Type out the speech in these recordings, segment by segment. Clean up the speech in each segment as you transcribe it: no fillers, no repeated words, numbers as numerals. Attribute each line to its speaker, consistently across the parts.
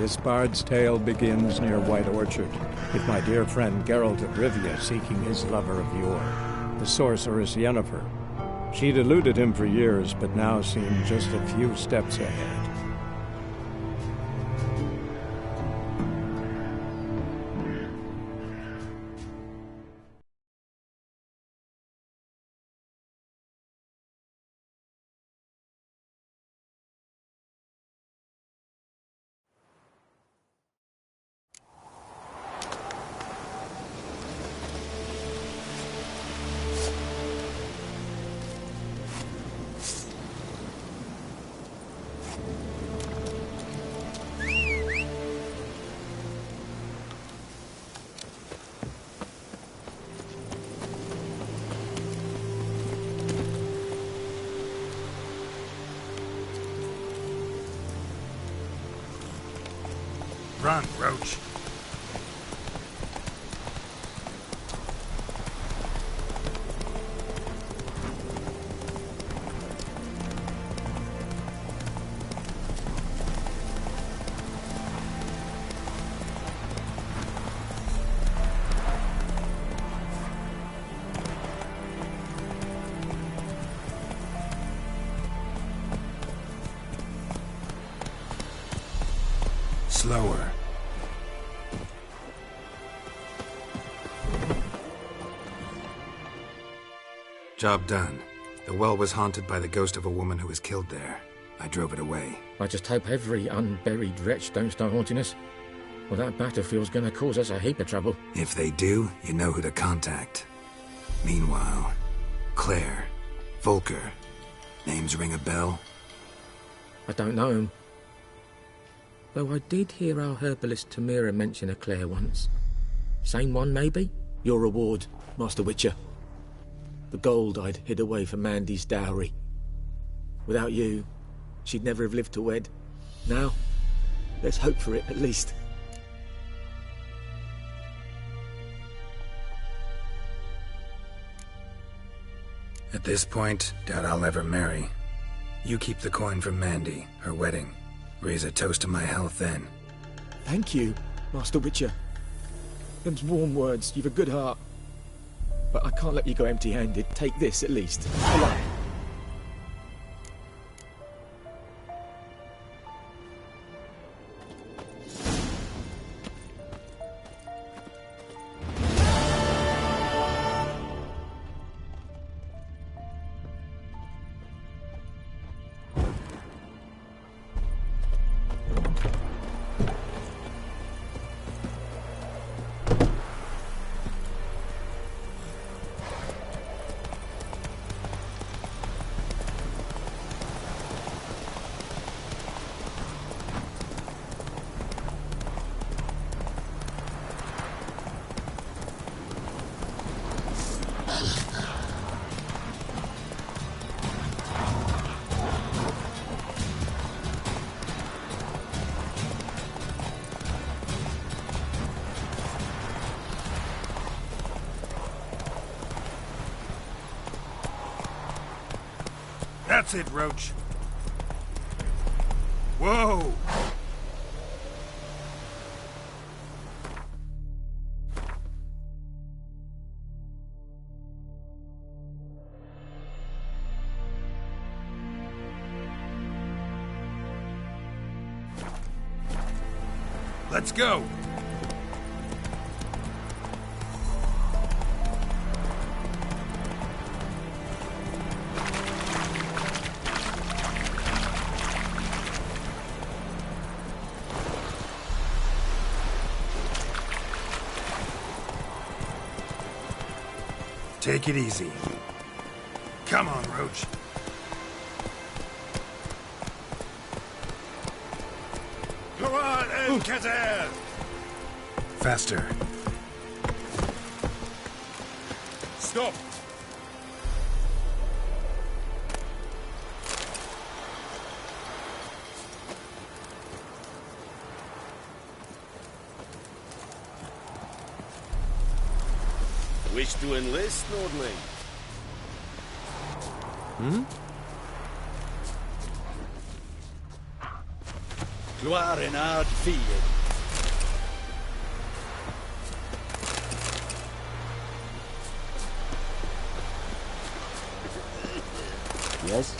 Speaker 1: This bard's tale begins near White Orchard, with my dear friend Geralt of Rivia seeking his lover of yore, the sorceress Yennefer. She'd eluded him for years, but now seemed just a few steps ahead.
Speaker 2: Run, Roach. Slower. Job done. The well was haunted by the ghost of a woman who was killed there. I drove it away.
Speaker 3: I just hope every unburied wretch don't start haunting us. Well, that battlefield's gonna cause us a heap of trouble.
Speaker 2: If they do, you know who to contact. Meanwhile, Claire, Volker, names ring a bell?
Speaker 3: I don't know him. Though I did hear our herbalist Tamira mention a Claire once. Same one, maybe? Your reward, Master Witcher. The gold I'd hid away for Mandy's dowry. Without you, she'd never have lived to wed. Now, let's hope for it, at least.
Speaker 2: At this point, doubt I'll ever marry. You keep the coin from Mandy, her wedding. Raise a toast to my health then.
Speaker 3: Thank you, Master Witcher. Them's warm words, you've a good heart. But I can't let you go empty-handed. Take this, at least. Come on.
Speaker 2: That's it, Roach. Whoa! Let's go! Take it easy. Come on, Roach. Come on, El-Khazar! Faster. Stop!
Speaker 4: Wish to enlist, Nordling?
Speaker 5: Gloire en ard fie.
Speaker 6: Yes?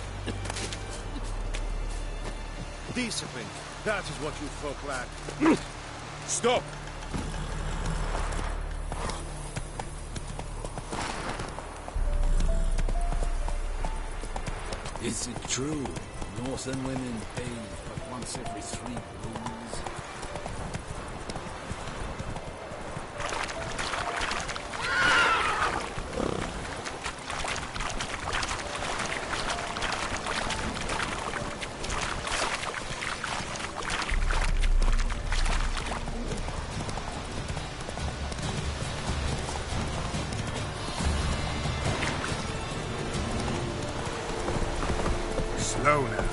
Speaker 4: Discipline. That is what you folk lack. Stop!
Speaker 5: Is it true? Northern women bathe but once every 3 moons?
Speaker 4: Slow now.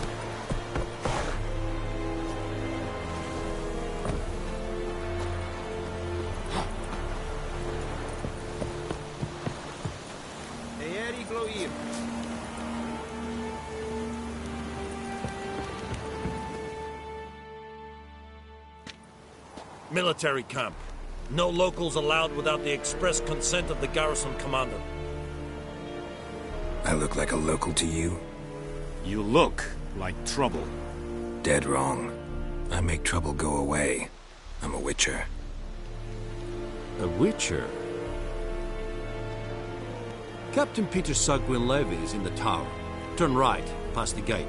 Speaker 7: Eeri Gloir.
Speaker 8: Military camp. No locals allowed without the express consent of the garrison commander.
Speaker 2: I look like a local to you?
Speaker 9: You look like trouble.
Speaker 2: Dead wrong. I make trouble go away. I'm a witcher.
Speaker 9: A witcher? Captain Peter Sagwin Levy is in the tower. Turn right, past the gate.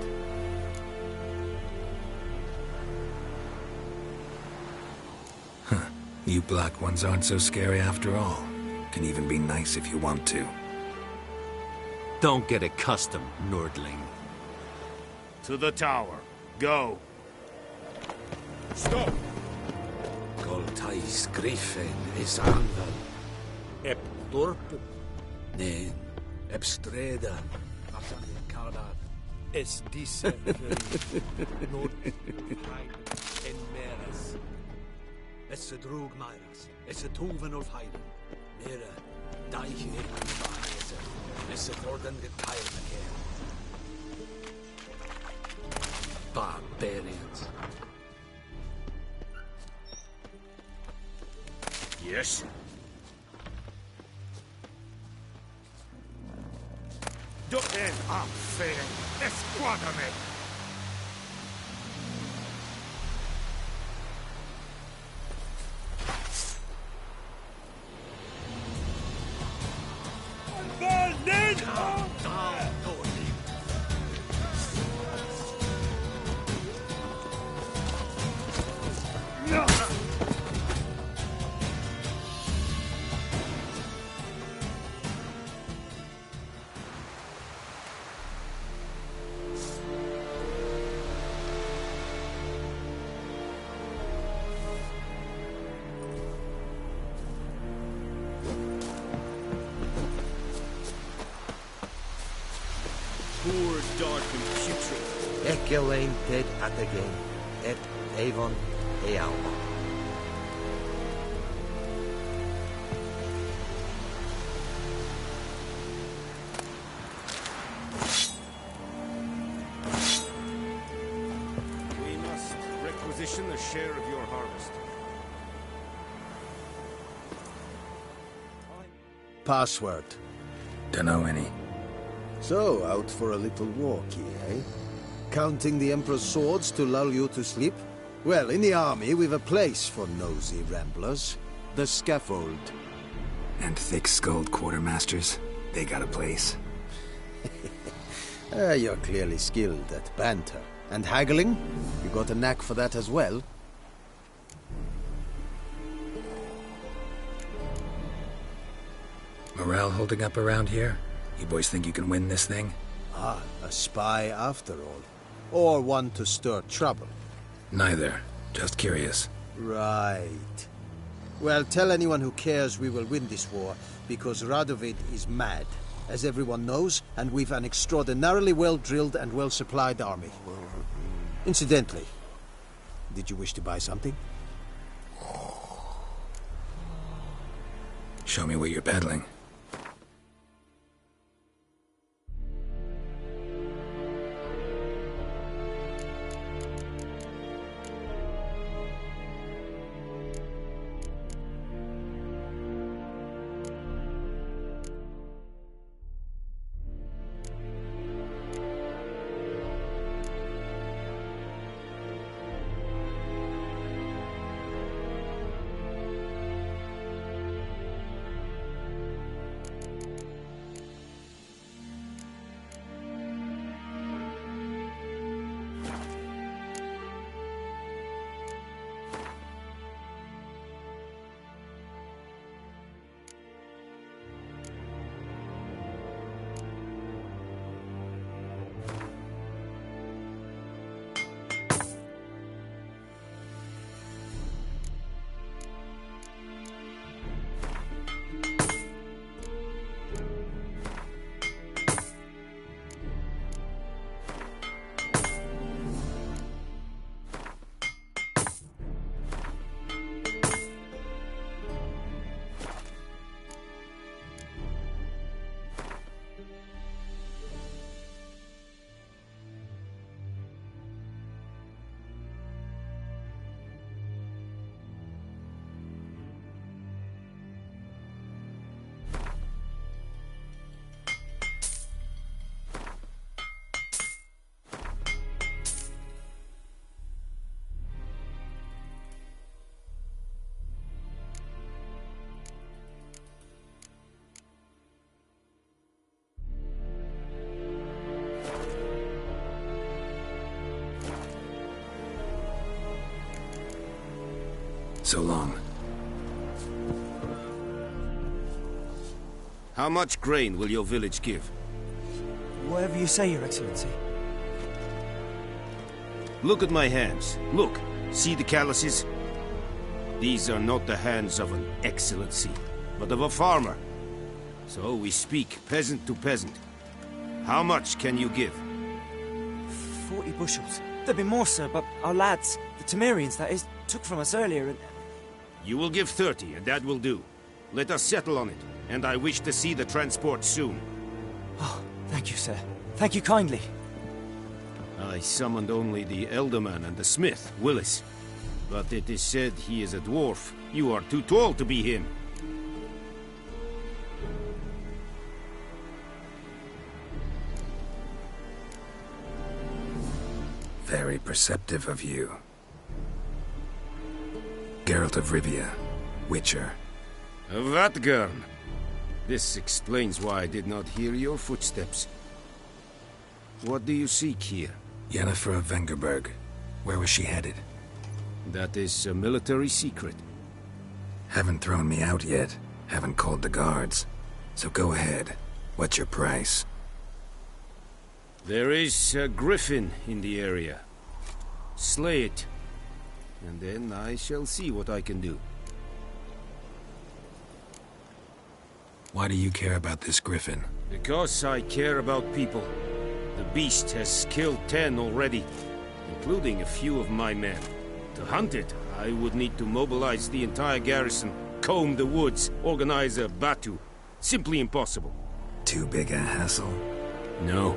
Speaker 2: You black ones aren't so scary after all. Can even be nice if you want to.
Speaker 9: Don't get accustomed, Nordling.
Speaker 4: To the tower. Go. Stop!
Speaker 5: Coltais griffen is anvel. Ep dorp. Nen. Ep streda. Asan kalvar. Es disse nord en meras. Es drog meiras. Es toven of heiden. Mera. Daiche ekvise. Es orden gekeil again. Barbarians.
Speaker 4: Yes? Doten am feren. Esquadrame!
Speaker 8: Poor, dark, and putrid.
Speaker 6: Ekelain dead at the game. Et Avon Ealma.
Speaker 4: We must requisition a share of your harvest.
Speaker 7: Password.
Speaker 2: Dunno any.
Speaker 7: So, out for a little walk here, eh? Counting the Emperor's swords to lull you to sleep? Well, in the army, we've a place for nosy ramblers. The scaffold.
Speaker 2: And thick-skulled quartermasters. They got a place.
Speaker 7: You're clearly skilled at banter. And haggling? You got a knack for that as well?
Speaker 2: Morale holding up around here? You boys think you can win this thing?
Speaker 7: Ah, a spy after all. Or one to stir trouble.
Speaker 2: Neither. Just curious.
Speaker 7: Right. Well, tell anyone who cares we will win this war, because Radovid is mad, as everyone knows, and we've an extraordinarily well-drilled and well-supplied army. Incidentally, did you wish to buy something?
Speaker 2: Show me what you're peddling. so long.
Speaker 9: How much grain will your village give?
Speaker 10: Whatever you say, Your Excellency.
Speaker 9: Look at my hands. Look. See the calluses? These are not the hands of an excellency, but of a farmer. So we speak peasant to peasant. How much can you give?
Speaker 10: 40 bushels. There'd be more, sir, but our lads, the Temerians, that is, took from us earlier and...
Speaker 9: You will give 30, and that will do. Let us settle on it, and I wish to see the transport soon.
Speaker 10: Oh, thank you, sir. Thank you kindly.
Speaker 9: I summoned only the Elderman and the smith, Willis. But it is said he is a dwarf. You are too tall to be him.
Speaker 2: Very perceptive of you. Geralt of Rivia, Witcher.
Speaker 9: Vatgern! This explains why I did not hear your footsteps. What do you seek here?
Speaker 2: Yennefer of Vengerberg. Where was she headed?
Speaker 9: That is a military secret.
Speaker 2: Haven't thrown me out yet. Haven't called the guards. So go ahead. What's your price?
Speaker 9: There is a griffin in the area. Slay it. And then I shall see what I can do.
Speaker 2: Why do you care about this griffin?
Speaker 9: Because I care about people. The beast has killed 10 already, including a few of my men. To hunt it, I would need to mobilize the entire garrison, comb the woods, organize a batu. Simply impossible.
Speaker 2: Too big a hassle?
Speaker 9: No,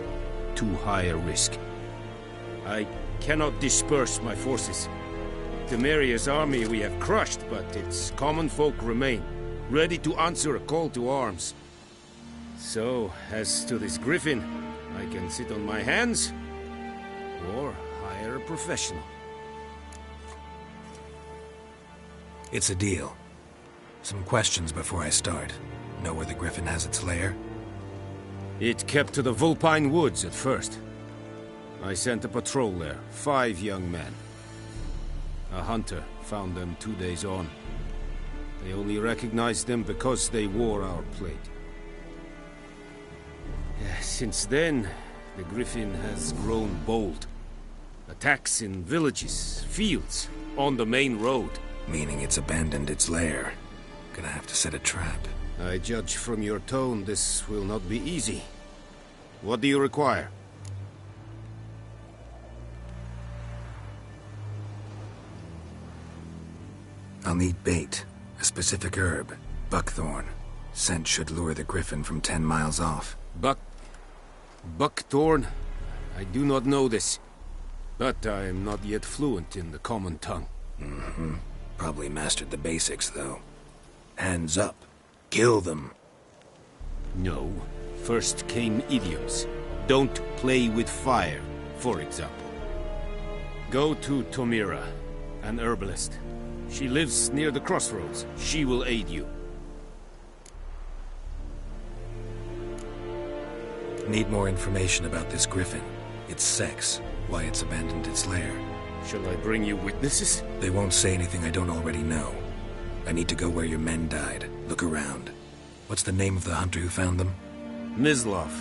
Speaker 9: too high a risk. I cannot disperse my forces. Temeria's army we have crushed, but its common folk remain, ready to answer a call to arms. So, as to this griffin, I can sit on my hands, or hire a professional.
Speaker 2: It's a deal. Some questions before I start. Know where the griffin has its lair?
Speaker 9: It kept to the Vulpine Woods at first. I sent a patrol there, 5 young men. A hunter found them 2 days on. They only recognized them because they wore our plate. Since then, the griffin has grown bold. Attacks in villages, fields, on the main road.
Speaker 2: Meaning it's abandoned its lair. Gonna have to set a trap.
Speaker 9: I judge from your tone this will not be easy. What do you require?
Speaker 2: I'll need bait. A specific herb. Buckthorn. Scent should lure the griffin from 10 miles off.
Speaker 9: Buckthorn? I do not know this. But I am not yet fluent in the common tongue.
Speaker 2: Mm-hmm. Probably mastered the basics, though. Hands up. Kill them.
Speaker 9: No. First came idioms. Don't play with fire, for example. Go to Tomira, an herbalist. She lives near the crossroads. She will aid you.
Speaker 2: Need more information about this griffin. Its sex, why it's abandoned its lair.
Speaker 9: Shall I bring you witnesses?
Speaker 2: They won't say anything I don't already know. I need to go where your men died. Look around. What's the name of the hunter who found them?
Speaker 9: Mislav.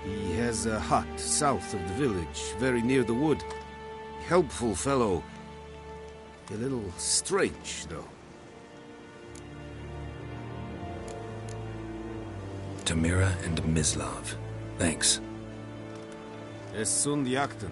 Speaker 9: He has a hut south of the village, very near the wood. Helpful fellow. A little strange, though.
Speaker 2: Tomira and Mislav. Thanks.
Speaker 9: Es sunt jakten.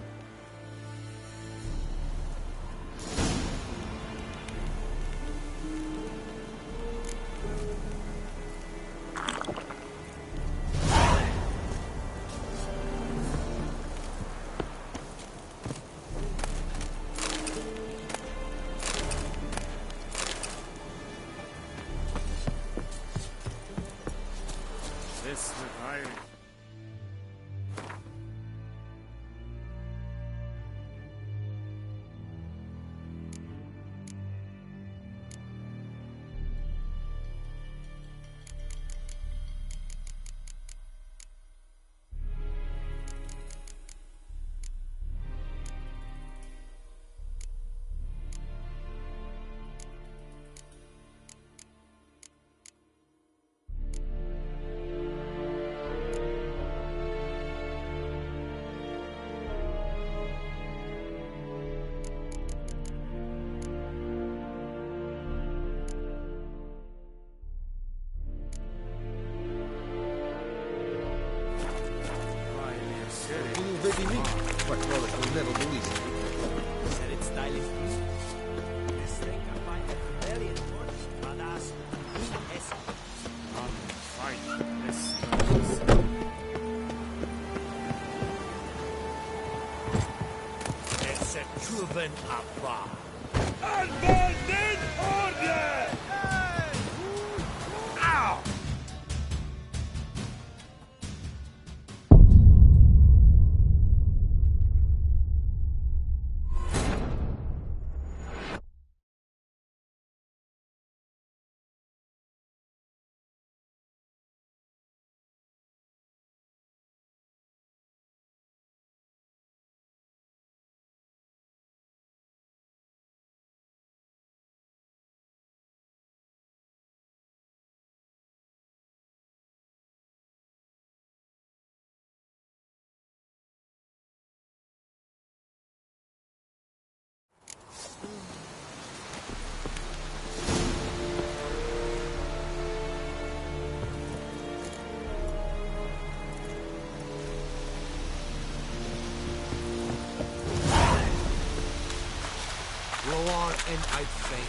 Speaker 5: And I faint.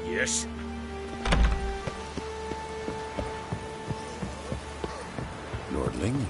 Speaker 9: Yes?
Speaker 11: Lordling?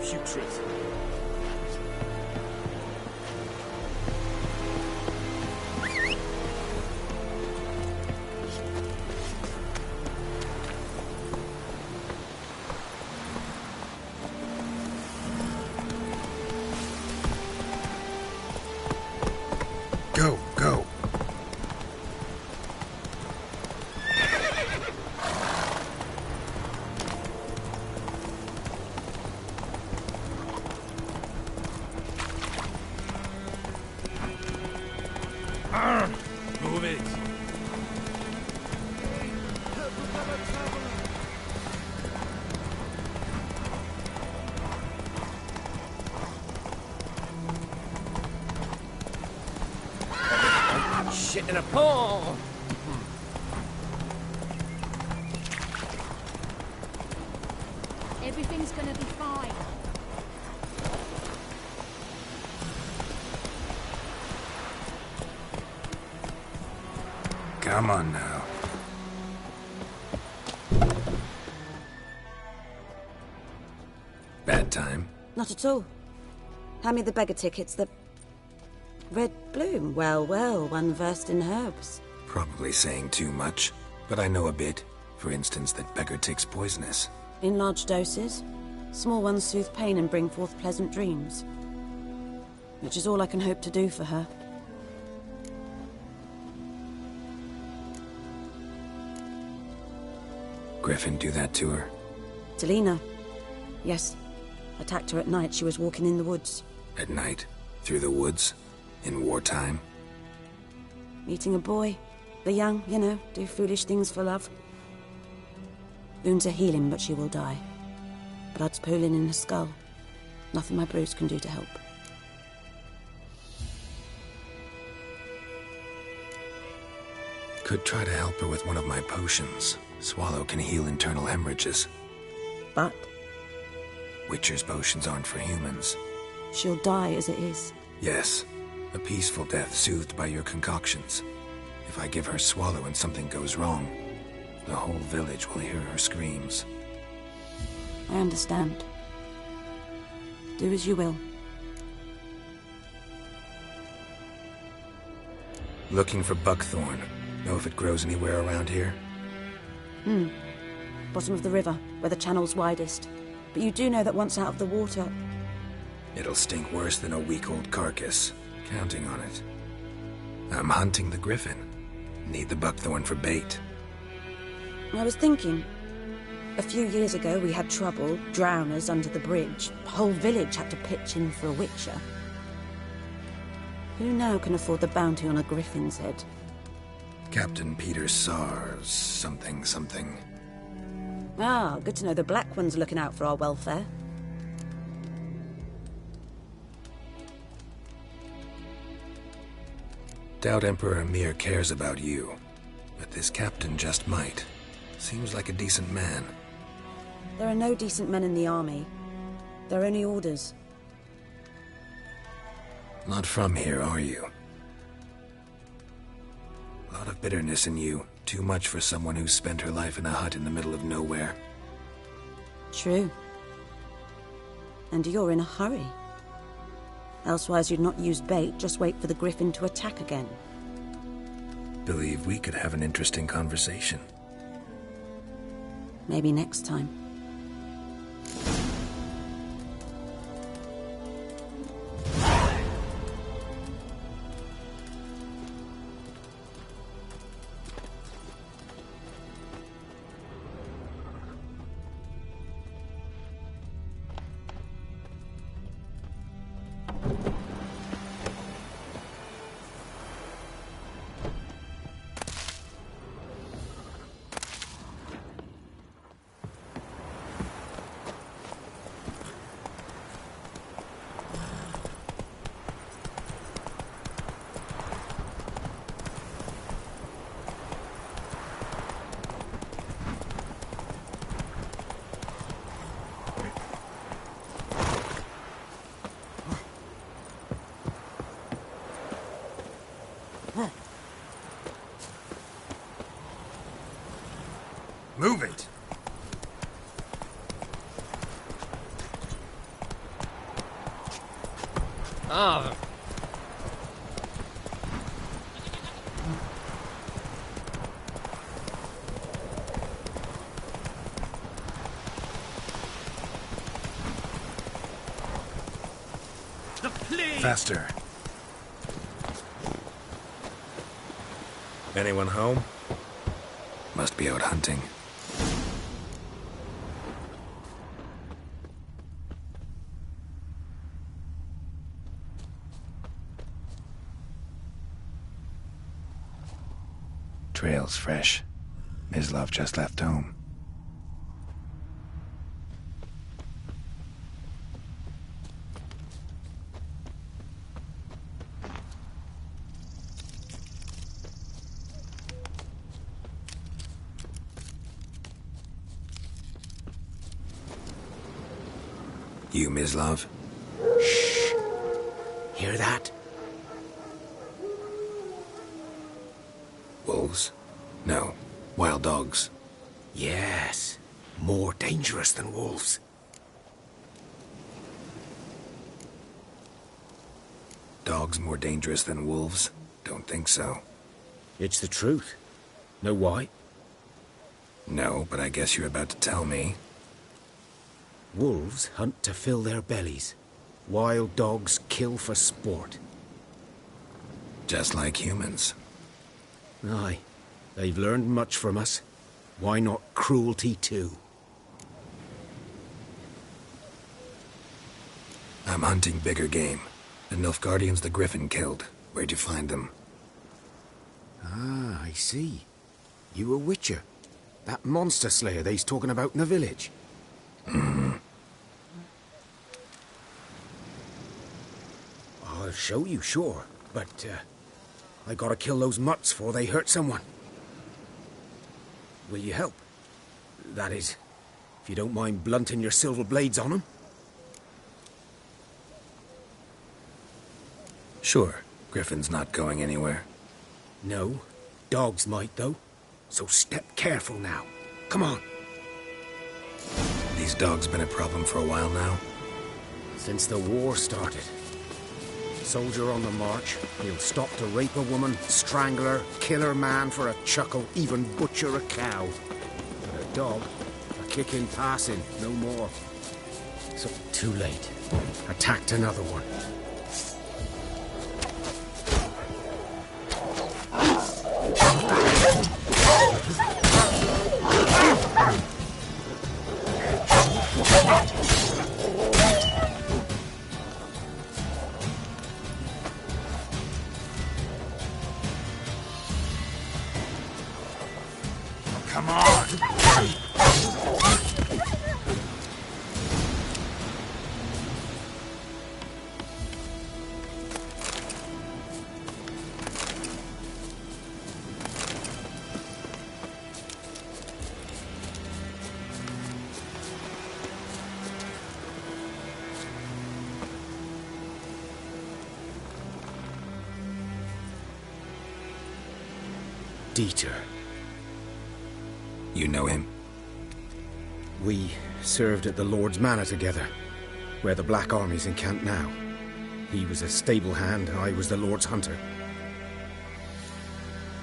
Speaker 9: Putrid.
Speaker 2: Go, go.
Speaker 9: Move it.
Speaker 3: Shit in a pond.
Speaker 12: Everything's gonna be fine.
Speaker 2: Come on now. Bad time?
Speaker 13: Not at all. Hand me the beggar tickets, the... Red bloom. Well, well, one versed in herbs.
Speaker 2: Probably saying too much, but I know a bit. For instance, that beggar tick's poisonous.
Speaker 13: In large doses. Small ones soothe pain and bring forth pleasant dreams. Which is all I can hope to do for her.
Speaker 2: Griffin do that to her?
Speaker 13: Delina. Yes. Attacked her at night. She was walking in the woods.
Speaker 2: At night? Through the woods? In wartime?
Speaker 13: Meeting a boy. The young, you know, do foolish things for love. Wounds are healing, but she will die. Blood's pooling in her skull. Nothing my brews can do to help.
Speaker 2: Could try to help her with one of my potions. Swallow can heal internal hemorrhages.
Speaker 13: But?
Speaker 2: Witcher's potions aren't for humans.
Speaker 13: She'll die as it is.
Speaker 2: Yes. A peaceful death soothed by your concoctions. If I give her Swallow and something goes wrong, the whole village will hear her screams.
Speaker 13: I understand. Do as you will.
Speaker 2: Looking for buckthorn. Know if it grows anywhere around here?
Speaker 13: Bottom of the river, where the channel's widest. But you do know that once out of the water...
Speaker 2: It'll stink worse than a week-old carcass. Counting on it. I'm hunting the griffin. Need the buckthorn for bait.
Speaker 13: I was thinking... A few years ago we had trouble, drowners under the bridge. The whole village had to pitch in for a witcher. Who now can afford the bounty on a griffin's head?
Speaker 2: Captain Peter Sars, something.
Speaker 13: Ah, good to know the Black One's looking out for our welfare.
Speaker 2: Doubt Emperor Emhyr cares about you, but this captain just might. Seems like a decent man.
Speaker 13: There are no decent men in the army. There are only orders.
Speaker 2: Not from here, are you? A lot of bitterness in you. Too much for someone who's spent her life in a hut in the middle of nowhere.
Speaker 13: True. And you're in a hurry. Elsewise you'd not use bait, just wait for the griffin to attack again.
Speaker 2: Believe we could have an interesting conversation.
Speaker 13: Maybe next time.
Speaker 2: Move it!
Speaker 3: Ah.
Speaker 2: Faster. Anyone home? Must be out hunting. Trail's fresh. Mislav just left home. You, Mislav?
Speaker 3: Shh. Hear that?
Speaker 2: Wolves? No. Wild dogs.
Speaker 3: Yes. More dangerous than wolves.
Speaker 2: Dogs more dangerous than wolves? Don't think so.
Speaker 3: It's the truth. Know why?
Speaker 2: No, but I guess you're about to tell me.
Speaker 3: Wolves hunt to fill their bellies. Wild dogs kill for sport.
Speaker 2: Just like humans.
Speaker 3: Aye. They've learned much from us. Why not cruelty too?
Speaker 2: I'm hunting bigger game. The Nilfgaardians the Griffin killed. Where'd you find them?
Speaker 3: Ah, I see. You a witcher. That monster slayer they's talking about in the village. I'll show you, sure. But, I gotta kill those mutts before they hurt someone. Will you help? That is, if you don't mind blunting your silver blades on them.
Speaker 2: Sure. Griffin's not going anywhere.
Speaker 3: No. Dogs might, though. So step careful now. Come on.
Speaker 2: These dogs been a problem for a while now?
Speaker 3: Since the war started. Soldier on the march, he'll stop to rape a woman, strangle her, kill her man for a chuckle, even butcher a cow. But a dog, a kick in passing, no more. So too late. Attacked another one.
Speaker 2: Come on!
Speaker 3: Dieter.
Speaker 2: You know him?
Speaker 3: We served at the Lord's Manor together, where the Black Army's encamped now. He was a stable hand, I was the Lord's hunter.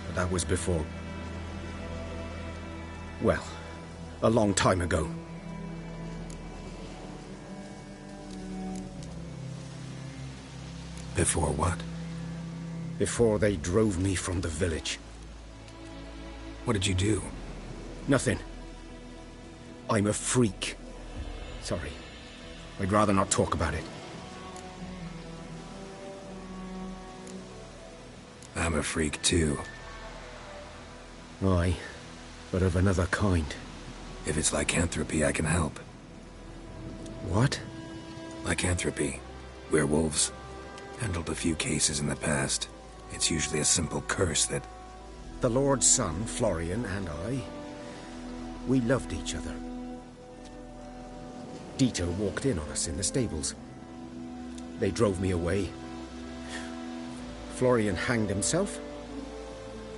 Speaker 3: But that was before... well, a long time ago.
Speaker 2: Before what?
Speaker 3: Before they drove me from the village.
Speaker 2: What did you do?
Speaker 3: Nothing. I'm a freak. Sorry. I'd rather not talk about it.
Speaker 2: I'm a freak too.
Speaker 3: Aye, but of another kind.
Speaker 2: If it's lycanthropy, I can help.
Speaker 3: What?
Speaker 2: Lycanthropy. Werewolves. Handled a few cases in the past. It's usually a simple curse that...
Speaker 3: The Lord's son, Florian, and I... we loved each other. Dieter walked in on us in the stables. They drove me away. Florian hanged himself.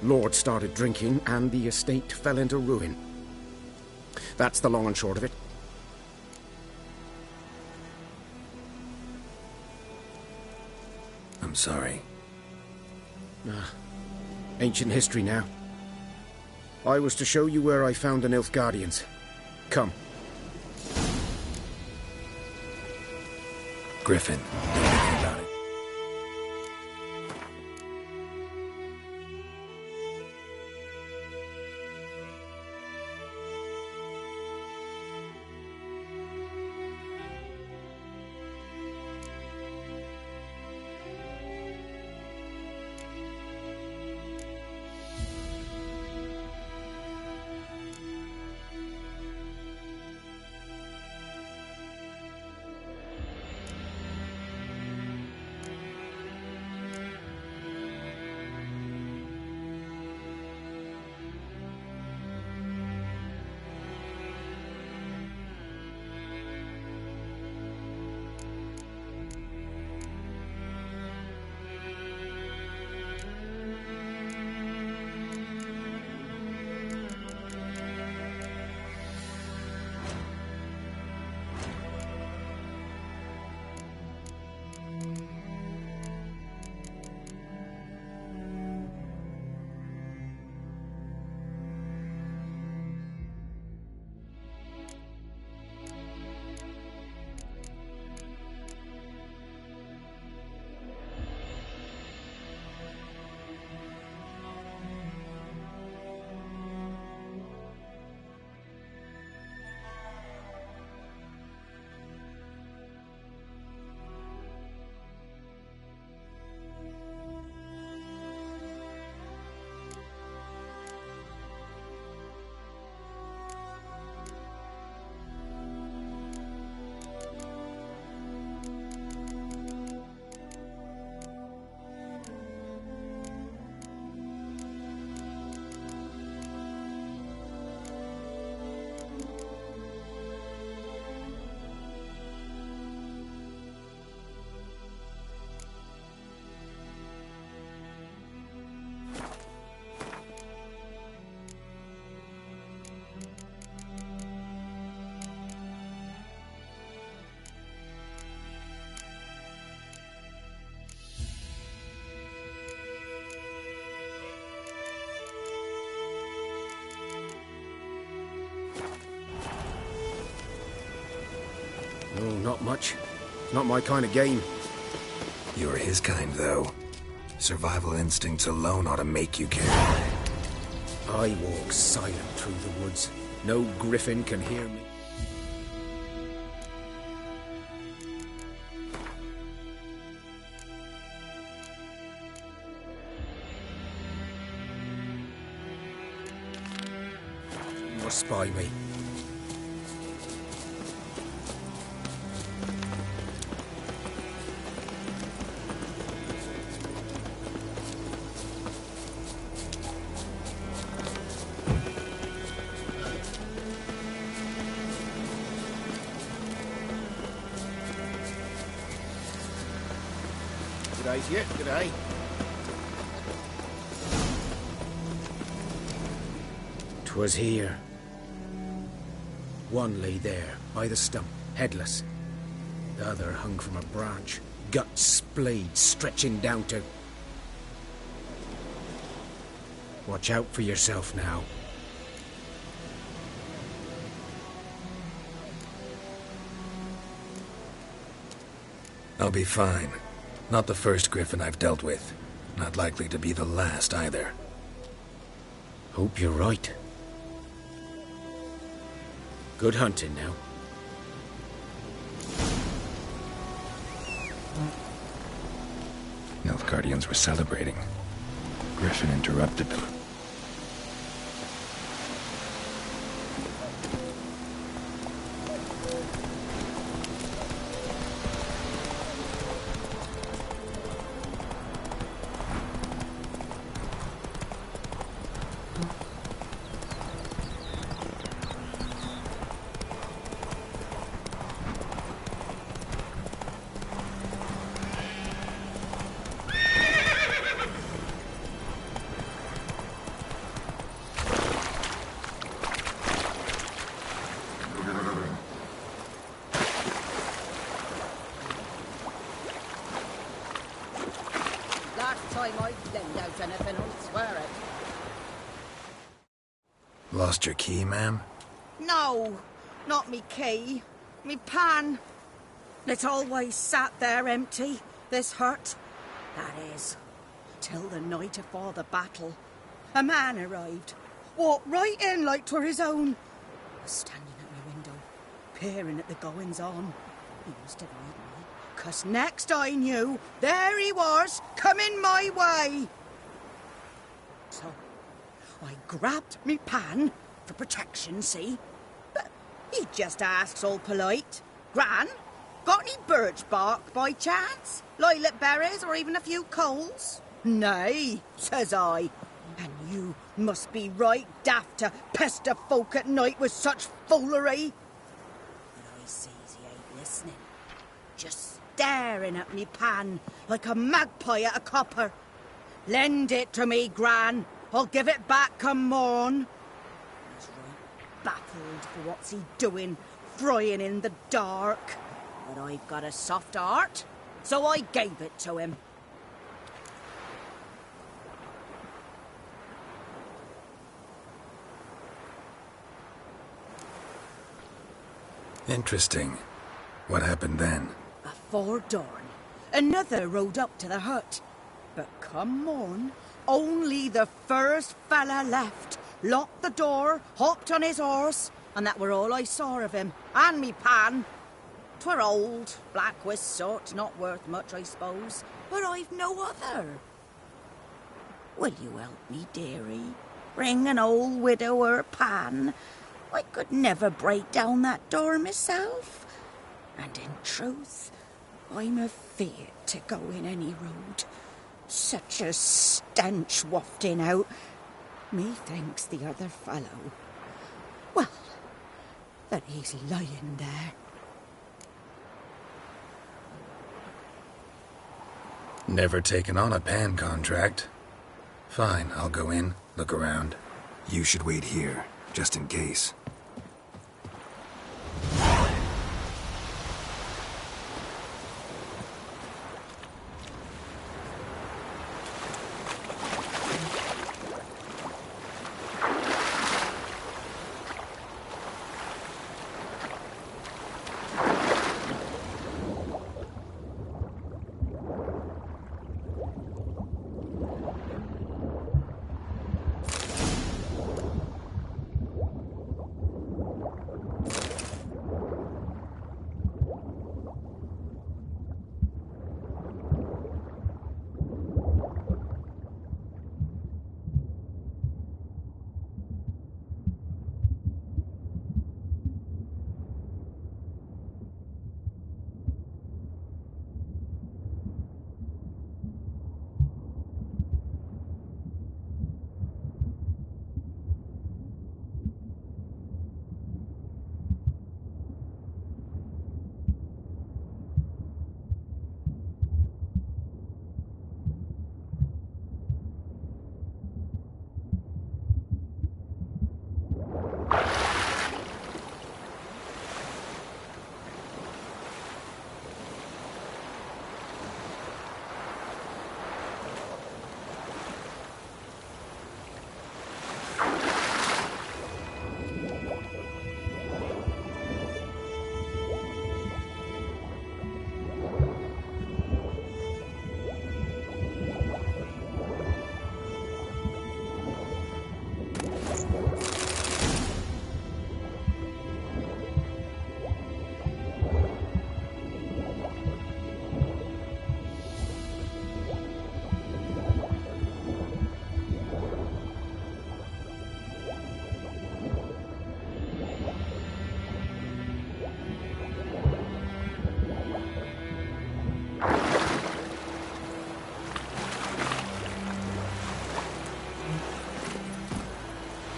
Speaker 3: Lord started drinking, and the estate fell into ruin. That's the long and short of it.
Speaker 2: I'm sorry.
Speaker 3: Ancient history now. I was to show you where I found the Nilfgaardians. Come.
Speaker 2: Griffin, know anything about it?
Speaker 9: not much. Not my kind of game.
Speaker 2: You're his kind, though. Survival instincts alone ought to make you care.
Speaker 9: I walk silent through the woods. No griffin can hear me. You must spy me.
Speaker 5: G'day, yeah, g'day.
Speaker 9: "'Twas here. One lay there, by the stump, headless. The other hung from a branch, guts splayed, stretching down to... Watch out for yourself now."
Speaker 2: I'll be fine. Not the first griffin I've dealt with. Not likely to be the last, either.
Speaker 9: Hope you're right. Good hunting now.
Speaker 2: Nilfgaardians were celebrating. Griffin interrupted them. Lost your key, ma'am?
Speaker 12: No, not me key. Me pan. It's always sat there empty, this hut. That is, till the night afore the battle. A man arrived, walked right in like 'twere his own. Was standing at my window, peering at the goings-on. He must have heard me, 'cause next I knew, there he was, coming my way. So I grabbed me pan for protection, see? But he just asks all polite, "Gran, got any birch bark by chance? Lilac berries or even a few coals?" "Nay," says I. "And you must be right daft to pester folk at night with such foolery." But I sees he ain't listening, just staring at me pan like a magpie at a copper. "Lend it to me, Gran. I'll give it back come morn." I was right baffled for what's he doing, frying in the dark. But I've got a soft heart, so I gave it to him.
Speaker 2: Interesting. What happened then?
Speaker 12: Afore dawn, another rode up to the hut. But come morn, only the first fella left, locked the door, hopped on his horse, and that were all I saw of him, and me pan. 'Twere old, black-wist sort, not worth much, I suppose, but I've no other. Will you help me, dearie? Bring an old widower pan. I could never break down that door myself. And in truth, I'm afeard to go in any road. Such a stench wafting out. Methinks the other fellow, well, that he's lying there.
Speaker 2: Never taken on a pan contract. Fine, I'll go in, look around. You should wait here, just in case.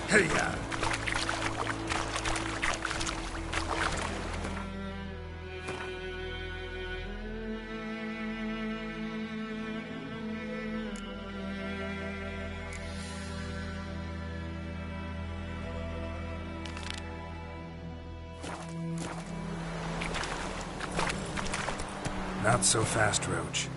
Speaker 2: Hey-ya! Not so fast, Roach.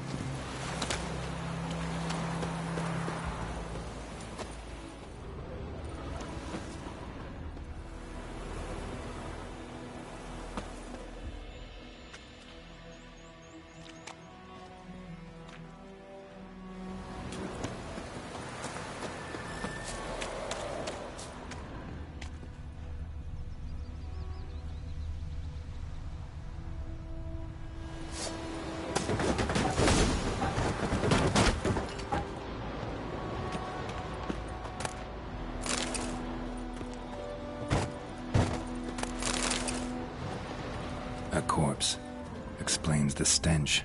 Speaker 2: A corpse. Explains the stench.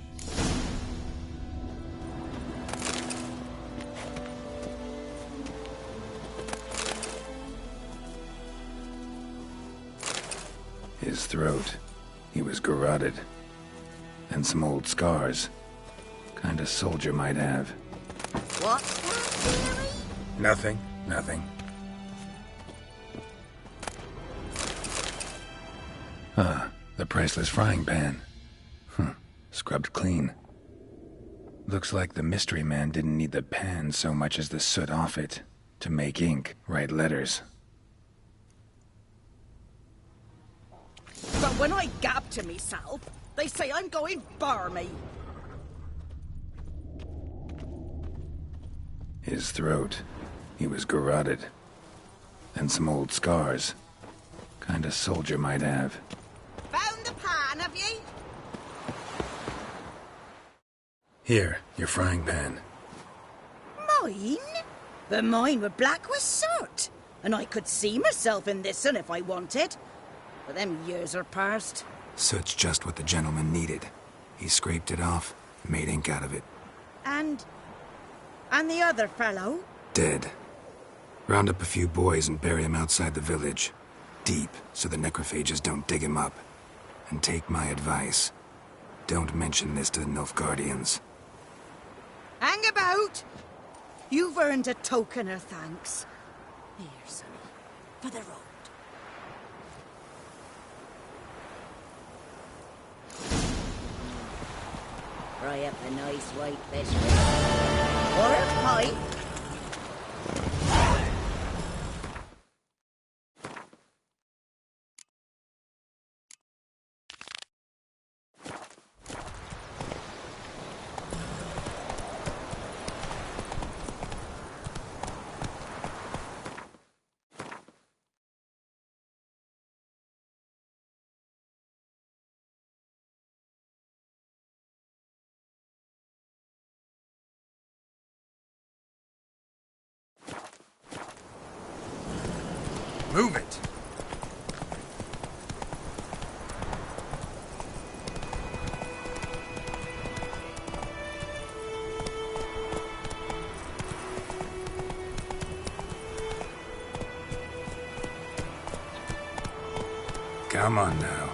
Speaker 2: His throat. He was garroted. And some old scars. Kind a soldier might have.
Speaker 12: What's that theory?
Speaker 2: Nothing. Nothing. Ah, the priceless frying pan. Scrubbed clean. Looks like the mystery man didn't need the pan so much as the soot off it to make ink, write letters.
Speaker 12: But when I gab to myself, they say I'm going barmy.
Speaker 2: His throat. He was garroted. And some old scars. Kind a soldier might have.
Speaker 12: Found the pan, have ye?
Speaker 2: Here, your frying pan.
Speaker 12: Mine? But mine were black with soot. And I could see myself in this one if I wanted. But them years are past.
Speaker 2: Soot's just what the gentleman needed. He scraped it off, made ink out of it.
Speaker 12: And the other fellow?
Speaker 2: Dead. Round up a few boys and bury him outside the village. Deep, so the necrophages don't dig him up. And take my advice. Don't mention this to the Nilfgaardians.
Speaker 12: Hang about! You've earned a token of thanks. Here, sonny, for the road. Fry up a nice white fish. Or a pipe.
Speaker 2: Move it! Come on now.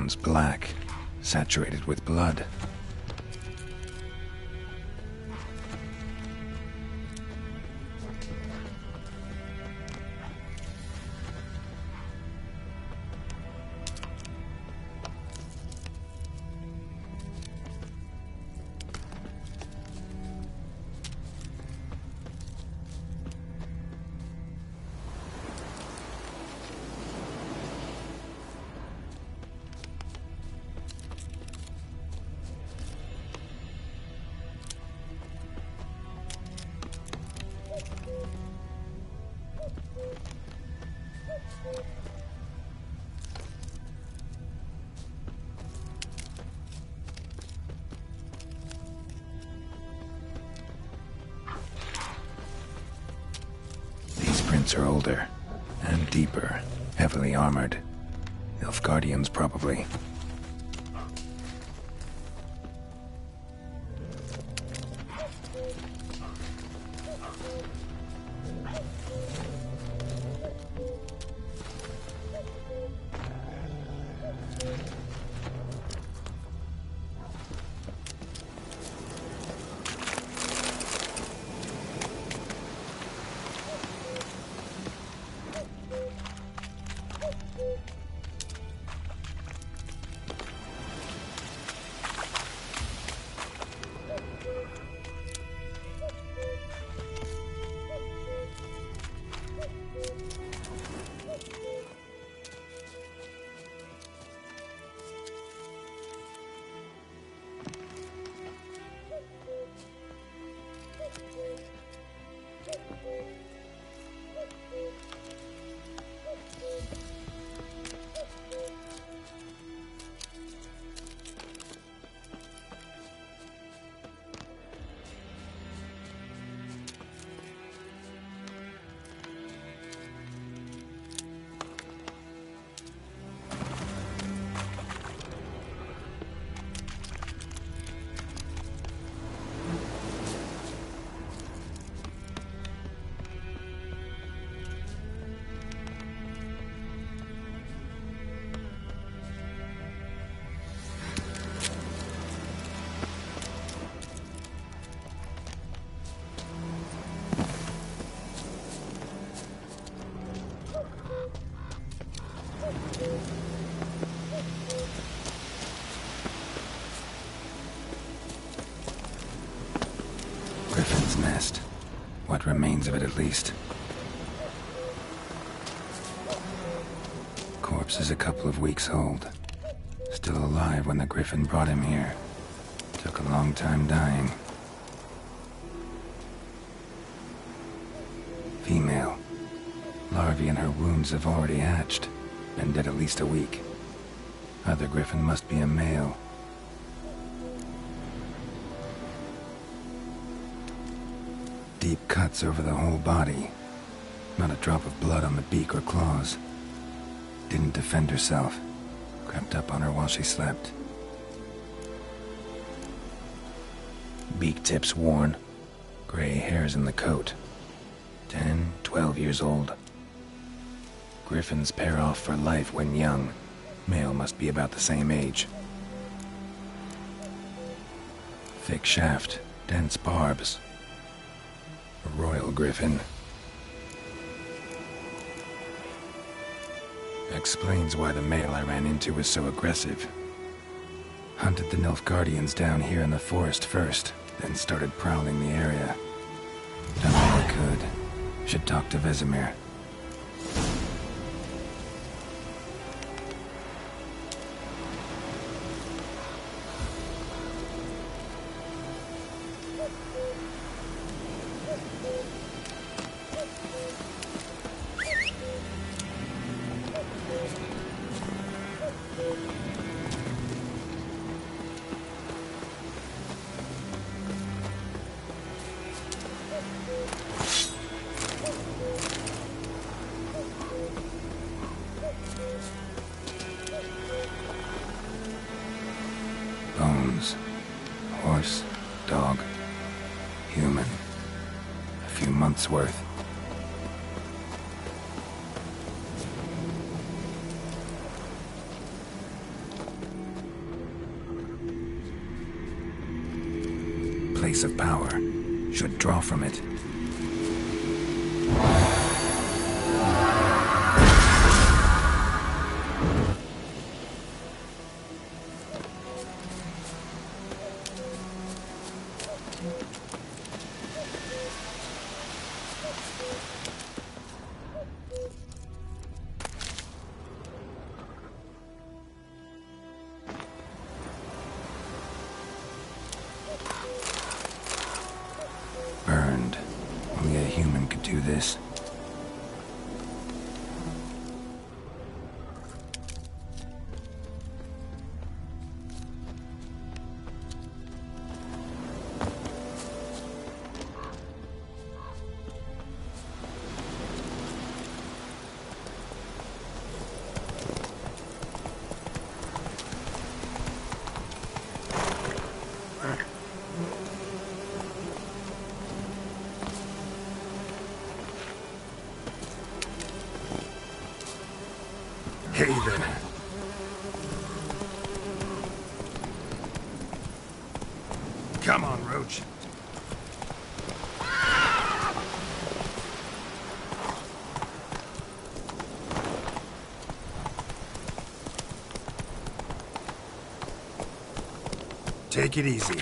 Speaker 2: bones black, saturated with blood. Are older and deeper, heavily armored. Nilfgaardians, probably. Griffin's nest. What remains of it, at least. Corpse is a couple of weeks old. Still alive when the Griffin brought him here. Took a long time dying. Female. Larvae in her wounds have already hatched. Been dead at least a week. Other Griffin must be a male. Deep cuts over the whole body. Not a drop of blood on the beak or claws. Didn't defend herself. Crept up on her while she slept. Beak tips worn. Gray hairs in the coat. 10, 12 years old. Griffins pair off for life when young. Male must be about the same age. Thick shaft, dense barbs. A royal griffin. Explains why the male I ran into was so aggressive. Hunted the Nilfgaardians down here in the forest first, then started prowling the area. Done all I could. Should talk to Vesemir. Bones. Horse, dog, human. A few months' worth. source of power. Should draw from it. Burned. Only a human could do this.
Speaker 11: Hey there. Come on, Roach. Take it easy.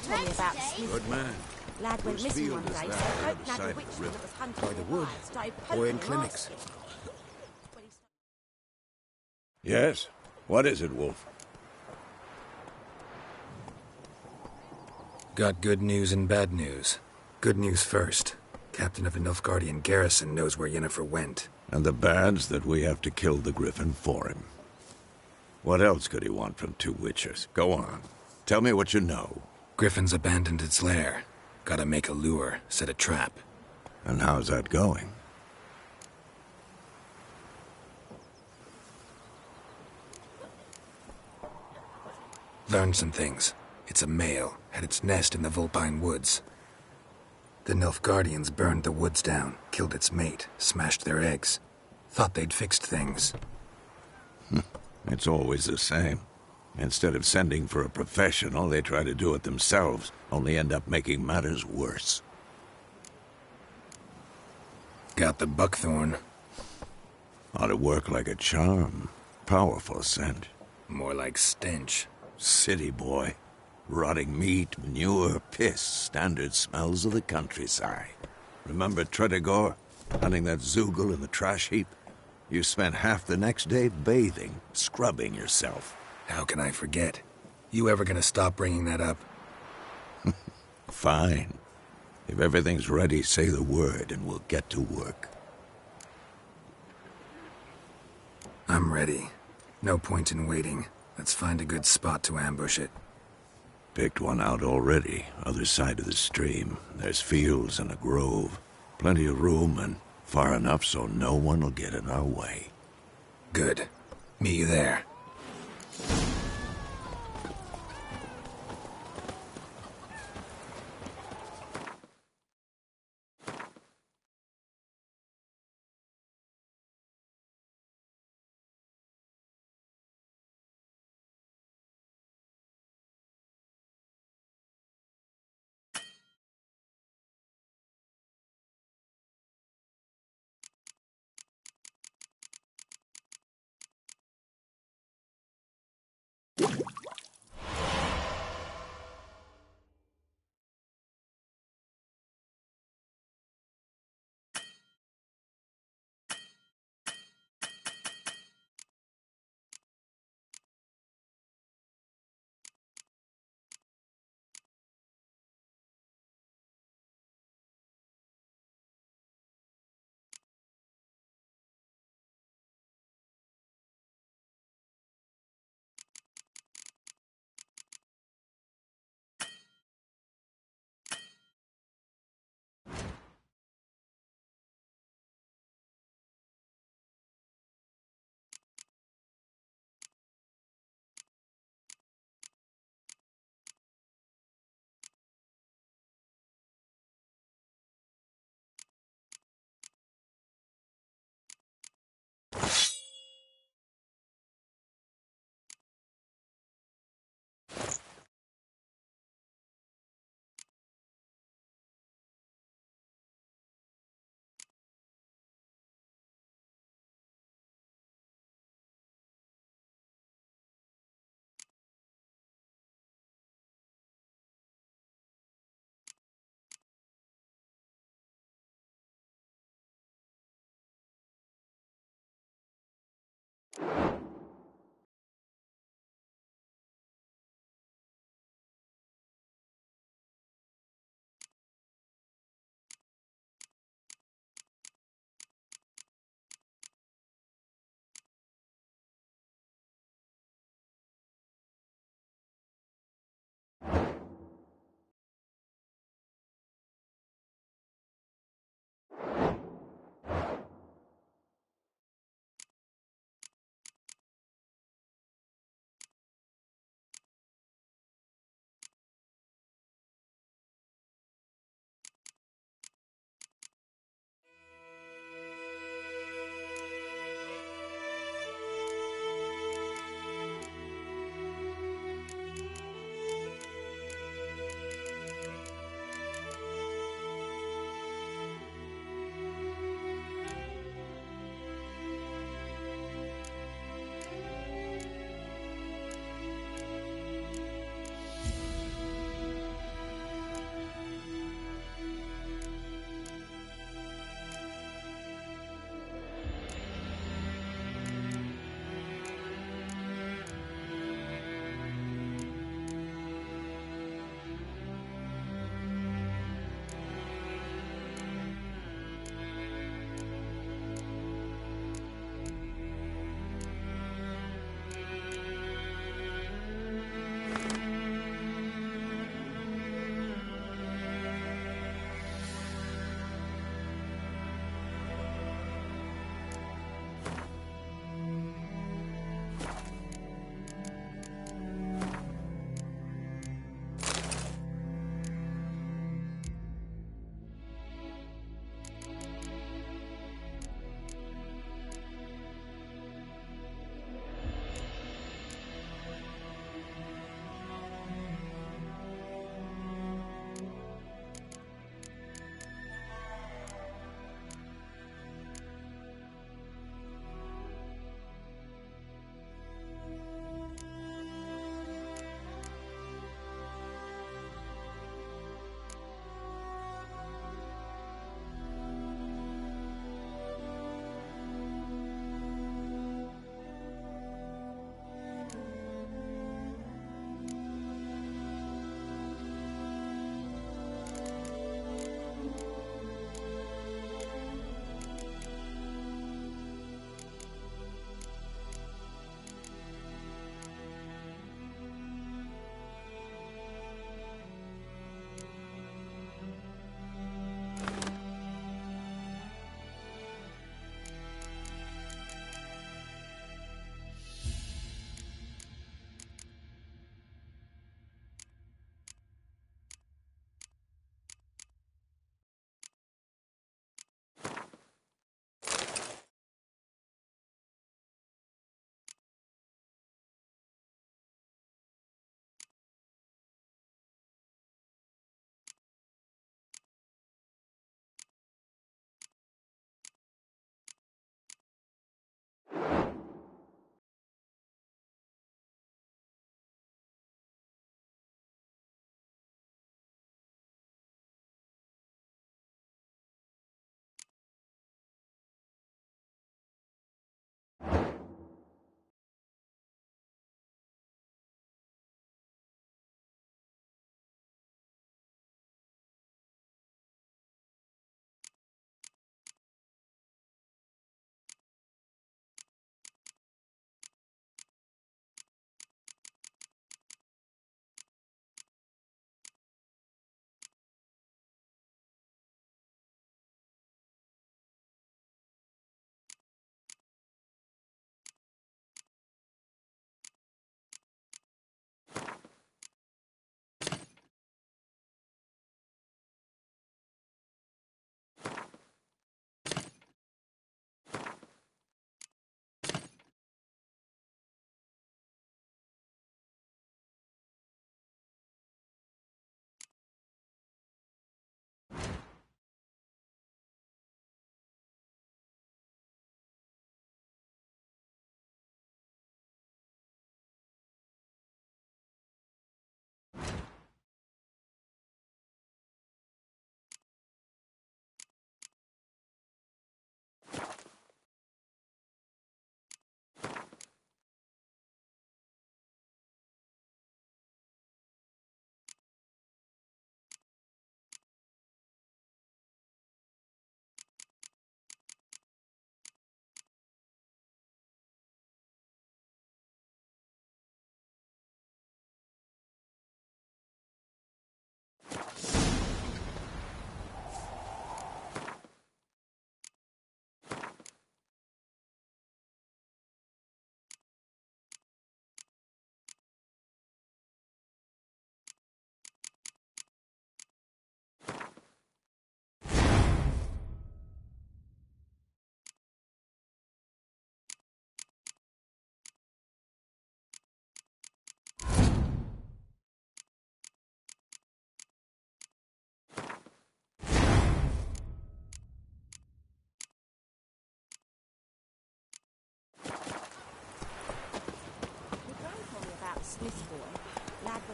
Speaker 13: Told me about Smith.
Speaker 5: Good man.
Speaker 13: Lad went
Speaker 5: Whose
Speaker 13: missing
Speaker 5: field
Speaker 13: one
Speaker 5: is
Speaker 13: day,
Speaker 5: that
Speaker 13: so
Speaker 5: by
Speaker 13: Pope
Speaker 5: the
Speaker 13: nabbed a
Speaker 5: side of the
Speaker 13: witchman
Speaker 5: river?
Speaker 13: that was hunting
Speaker 5: By the
Speaker 13: for
Speaker 5: wood?
Speaker 13: lions, started
Speaker 5: Or
Speaker 13: poking
Speaker 5: in
Speaker 13: the
Speaker 5: clinics?
Speaker 13: master.
Speaker 4: Yes? What is it, Wolf?
Speaker 2: Got good news and bad news. Good news first. Captain of the Nilfgaardian garrison knows where Yennefer went.
Speaker 4: And the bad's that we have to kill the Griffin for him. What else could he want from two witchers? Go on. Tell me what you know.
Speaker 2: Griffin's abandoned its lair. Gotta make a lure, set a trap.
Speaker 4: And how's that going?
Speaker 2: Learned some things. It's a male, had its nest in the Vulpine Woods. The Nilfgaardians burned the woods down, killed its mate, smashed their eggs. Thought they'd fixed things.
Speaker 4: It's always the same. Instead of sending for a professional, they try to do it themselves, only end up making matters worse.
Speaker 2: Got the buckthorn.
Speaker 4: Ought to work like a charm. Powerful scent.
Speaker 2: More like stench.
Speaker 4: City boy. Rotting meat, manure, piss, standard smells of the countryside. Remember Tredegor? Hunting that Zoogle in the trash heap? You spent half the next day bathing, scrubbing yourself.
Speaker 2: How can I forget? You ever gonna stop bringing that up?
Speaker 4: Fine. If everything's ready, say the word and we'll get to work.
Speaker 2: I'm ready. No point in waiting. Let's find a good spot to ambush it.
Speaker 4: Picked one out already, other side of the stream. There's fields and a grove. Plenty of room and far enough so no one will get in our way.
Speaker 2: Good. Meet you there.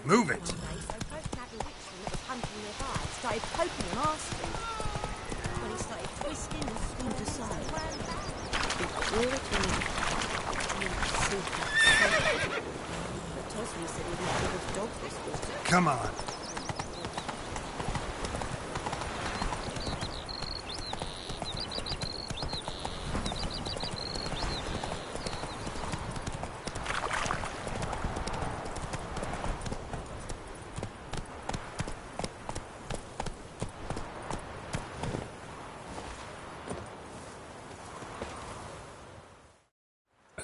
Speaker 11: Move it.
Speaker 12: Started poking him arsefuls. When he started twisting and swinging aside. He drew it in. But Tosmi said he didn't give his dog this water.
Speaker 11: Come on.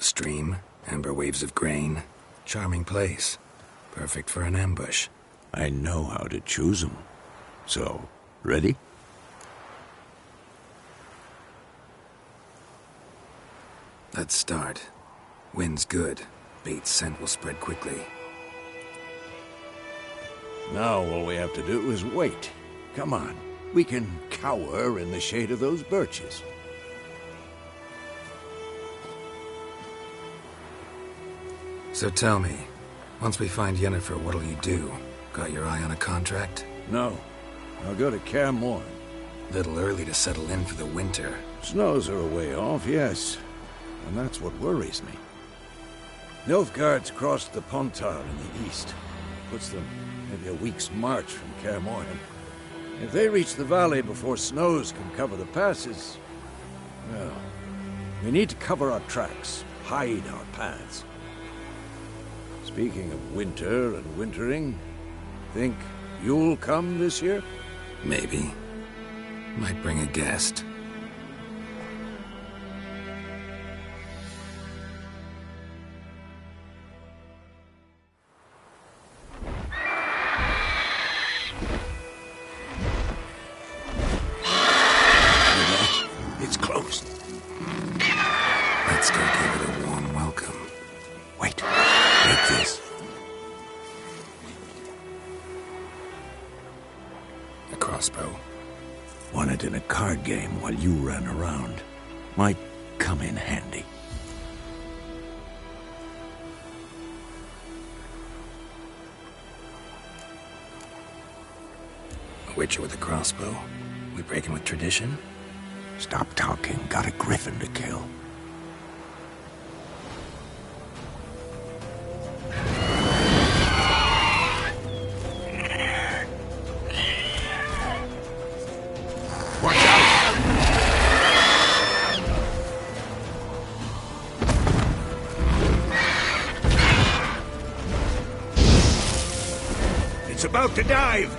Speaker 2: Stream, amber waves of grain. Charming place. Perfect for an ambush.
Speaker 4: I know how to choose 'em. So, ready?
Speaker 2: Let's start. Wind's good. Bait's scent will spread quickly.
Speaker 4: Now all we have to do is wait. Come on. We can cower in the shade of those birches.
Speaker 2: So tell me, once we find Yennefer, what'll you do? Got your eye on a contract?
Speaker 4: No. I'll go to Kaer Morhen.
Speaker 2: Little early to settle in for the winter.
Speaker 4: Snows are a way off, yes. And that's what worries me. Nilfgaard's crossed the Pontar in the east. Puts them maybe a week's march from Kaer Morhen. If they reach the valley before snows can cover the passes, well, we need to cover our tracks, hide our paths. Speaking of winter and wintering, think you'll come this year?
Speaker 2: Maybe. Might bring a guest.
Speaker 4: It's closed.
Speaker 2: Let's go give it a warm welcome.
Speaker 4: Wait. Take this.
Speaker 2: A crossbow.
Speaker 4: Won it in a card game while you ran around. Might come in handy.
Speaker 2: A witcher with a crossbow? We breaking with tradition?
Speaker 4: Stop talking. Got a griffin to kill. It's about to dive!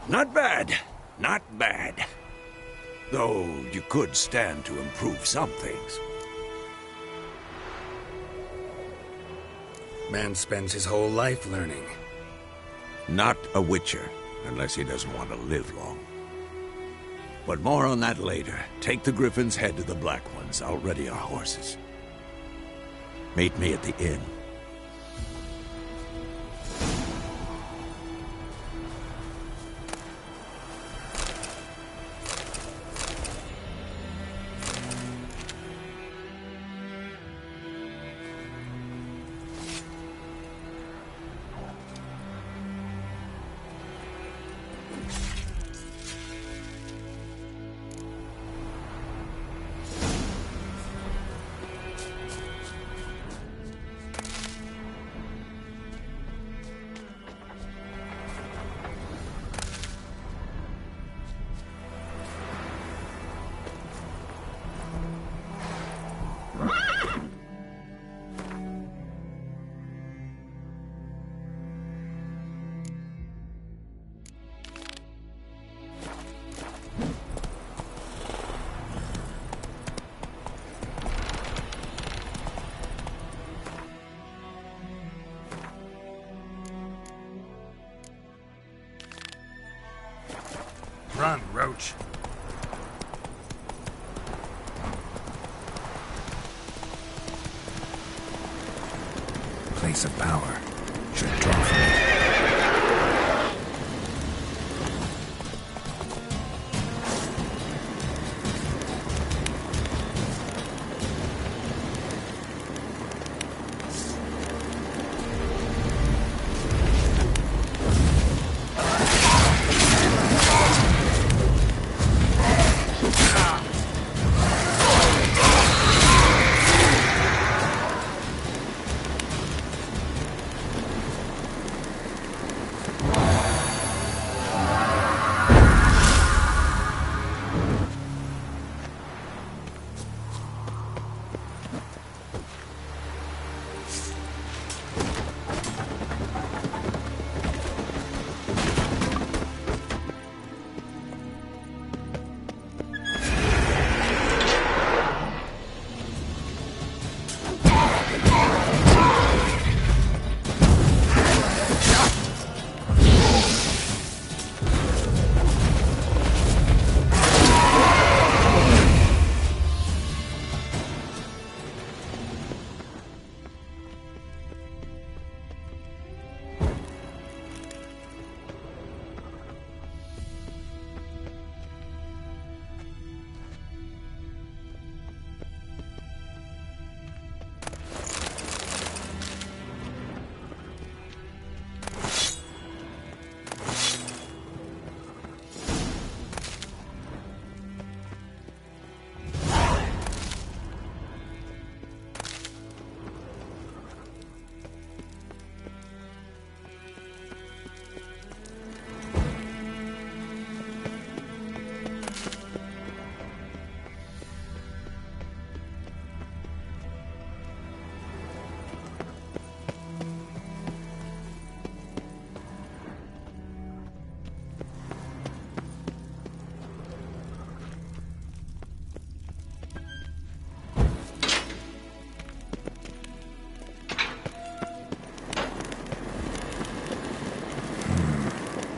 Speaker 4: Not bad. Not bad. Though you could stand to improve some things.
Speaker 2: Man spends his whole life learning.
Speaker 4: Not a Witcher, unless he doesn't want to live long. But more on that later. Take the Griffin's head to the Black Ones. I'll ready our horses. Meet me at the inn.
Speaker 11: Run, Roach.
Speaker 2: Place of power. Should draw from it.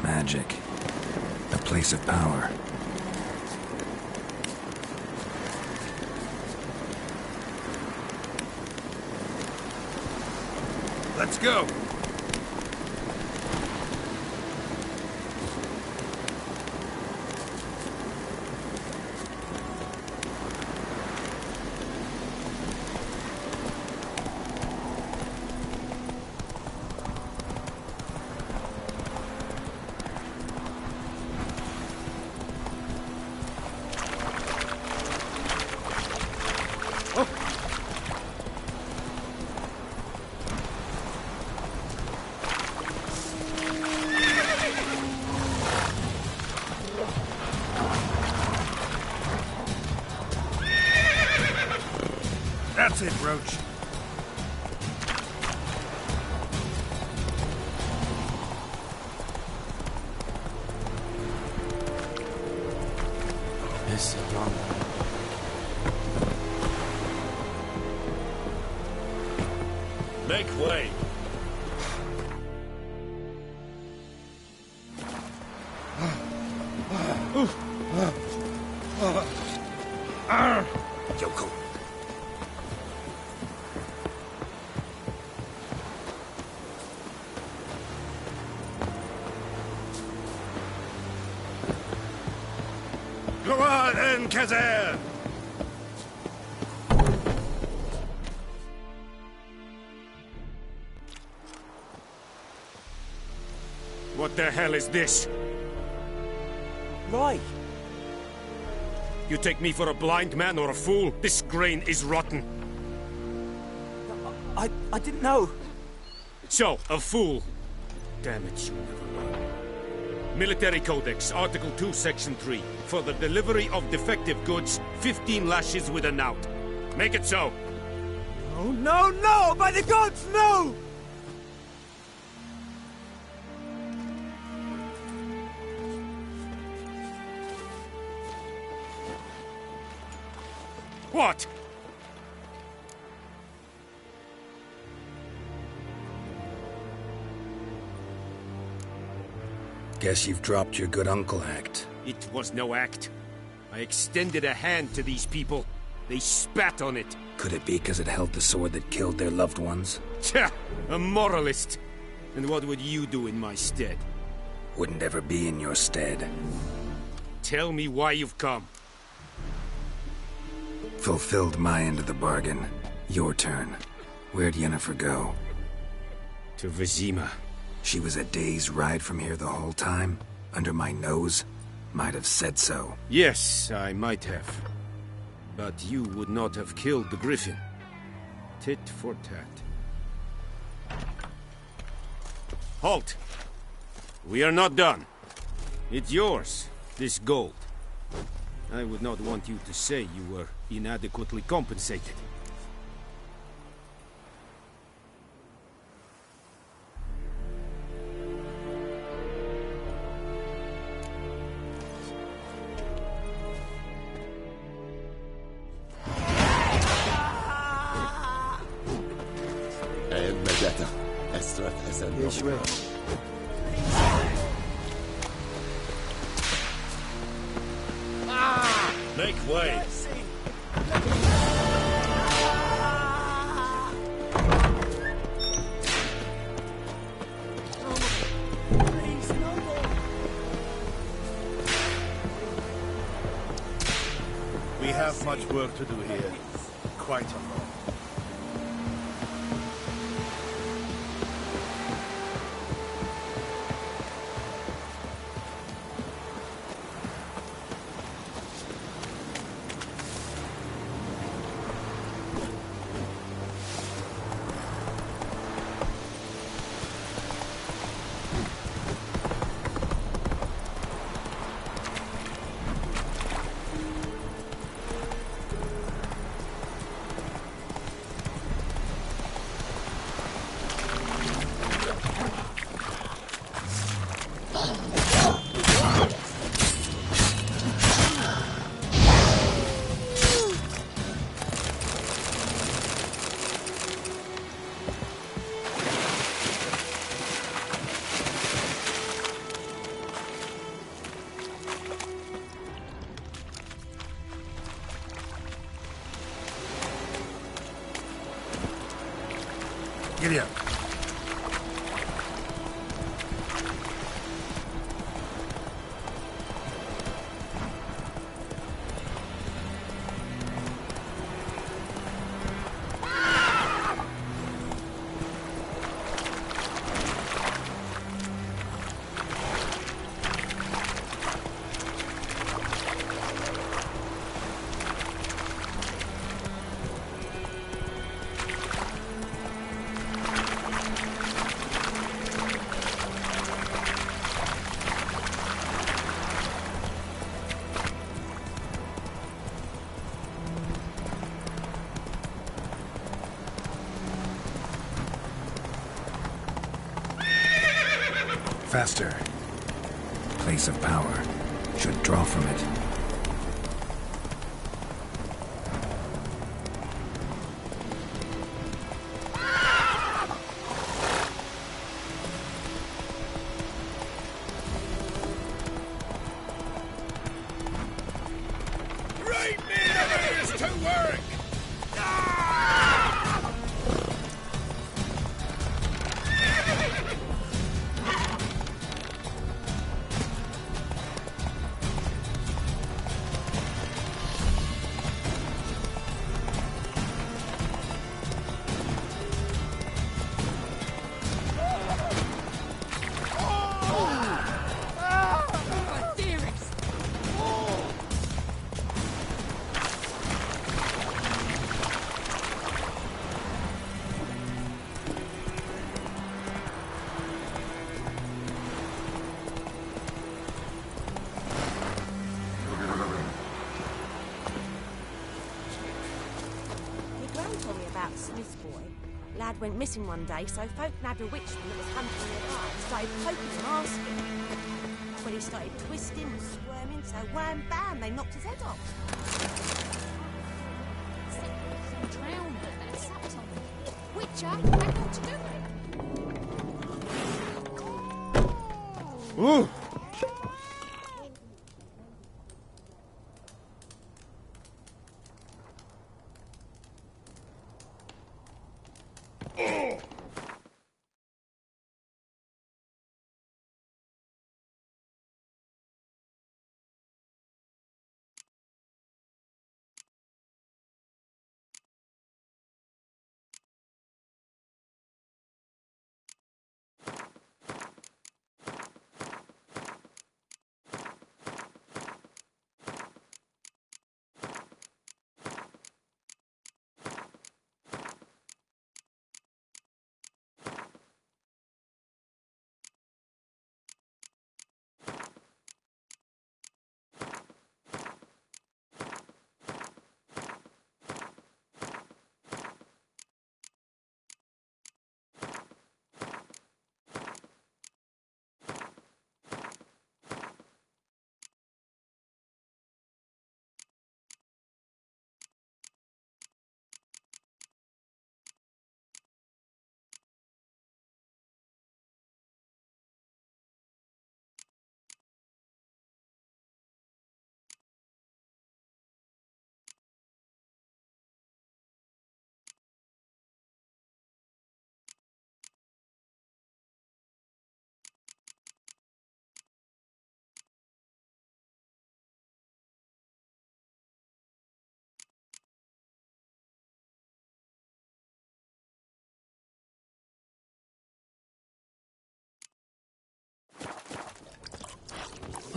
Speaker 2: Magic. A place of power.
Speaker 11: Let's go! That's it, Roach.
Speaker 5: This done.
Speaker 8: Make way.
Speaker 5: Yoko.
Speaker 9: Gloire en Kazer! What the hell is this?
Speaker 10: Right.
Speaker 9: You take me for a blind man or a fool? This grain is rotten.
Speaker 10: I didn't know.
Speaker 9: So, a fool. Damn it, you never learn. Military Codex, Article 2, Section 3. For the delivery of defective goods, 15 lashes with a knout. Make it so.
Speaker 10: Oh, no, no! By the gods, no!
Speaker 9: What?
Speaker 2: Guess you've dropped your good uncle act.
Speaker 9: It was no act. I extended a hand to these people. They spat on it.
Speaker 2: Could it be because it held the sword that killed their loved ones?
Speaker 9: Tja, a moralist. And what would you do in my stead?
Speaker 2: Wouldn't ever be in your stead.
Speaker 9: Tell me why you've come.
Speaker 2: Fulfilled my end of the bargain. Your turn. Where'd Yennefer go?
Speaker 9: To Vizima.
Speaker 2: She was a day's ride from here the whole time? Under my nose? Might have said so.
Speaker 9: Yes, I might have. But you would not have killed the Griffin. Tit for tat. Halt! We are not done. It's yours, this gold. I would not want you to say you were inadequately compensated.
Speaker 8: Make way.
Speaker 11: We have much work to do here. Quite a lot. Giddy up. Faster.
Speaker 2: Place of power. Should draw from it.
Speaker 11: to work!
Speaker 14: Lad went missing one day, so folk nabbed a witchman that was hunting nearby and started poking and asking. When he started twisting and squirming, so wham bam, they knocked his head off.
Speaker 15: Drowned and sapped on him. Witcher, I got to do it.
Speaker 11: Ooh!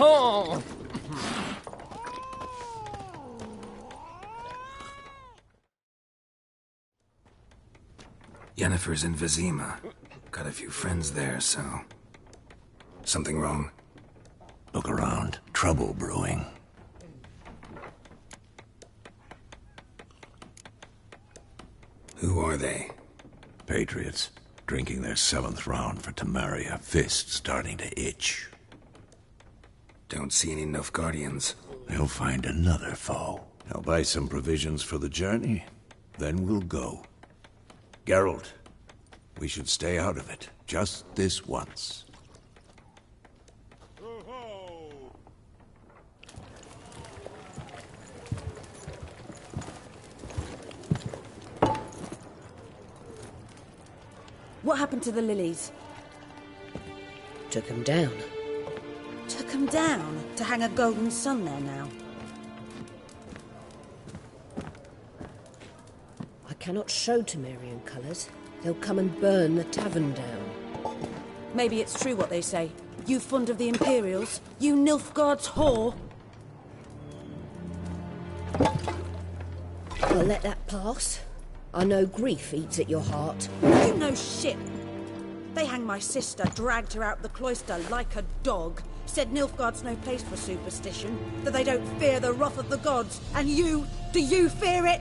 Speaker 3: Oh!
Speaker 2: Yennefer's in Vizima. Got a few friends there, so... Something wrong?
Speaker 4: Look around. Trouble brewing.
Speaker 2: Who are they?
Speaker 4: Patriots. Drinking their 7th round for Temeria. Fist starting to itch.
Speaker 2: Don't see any Nilfgaardians.
Speaker 4: They'll find another foe. I'll buy some provisions for the journey. Then we'll go. Geralt, we should stay out of it. Just this once.
Speaker 13: What happened to the lilies?
Speaker 16: Took them down.
Speaker 13: Took them down? To hang a golden sun there now?
Speaker 16: I cannot show Temerian colours. They'll come and burn the tavern down.
Speaker 13: Maybe it's true what they say. You fond of the Imperials? You Nilfgaard's whore?
Speaker 16: I'll let that pass. I know grief eats at your heart.
Speaker 13: You know shit. They hanged my sister, dragged her out the cloister like a dog. Said Nilfgaard's no place for superstition, that they don't fear the wrath of the gods. And you, do you fear it?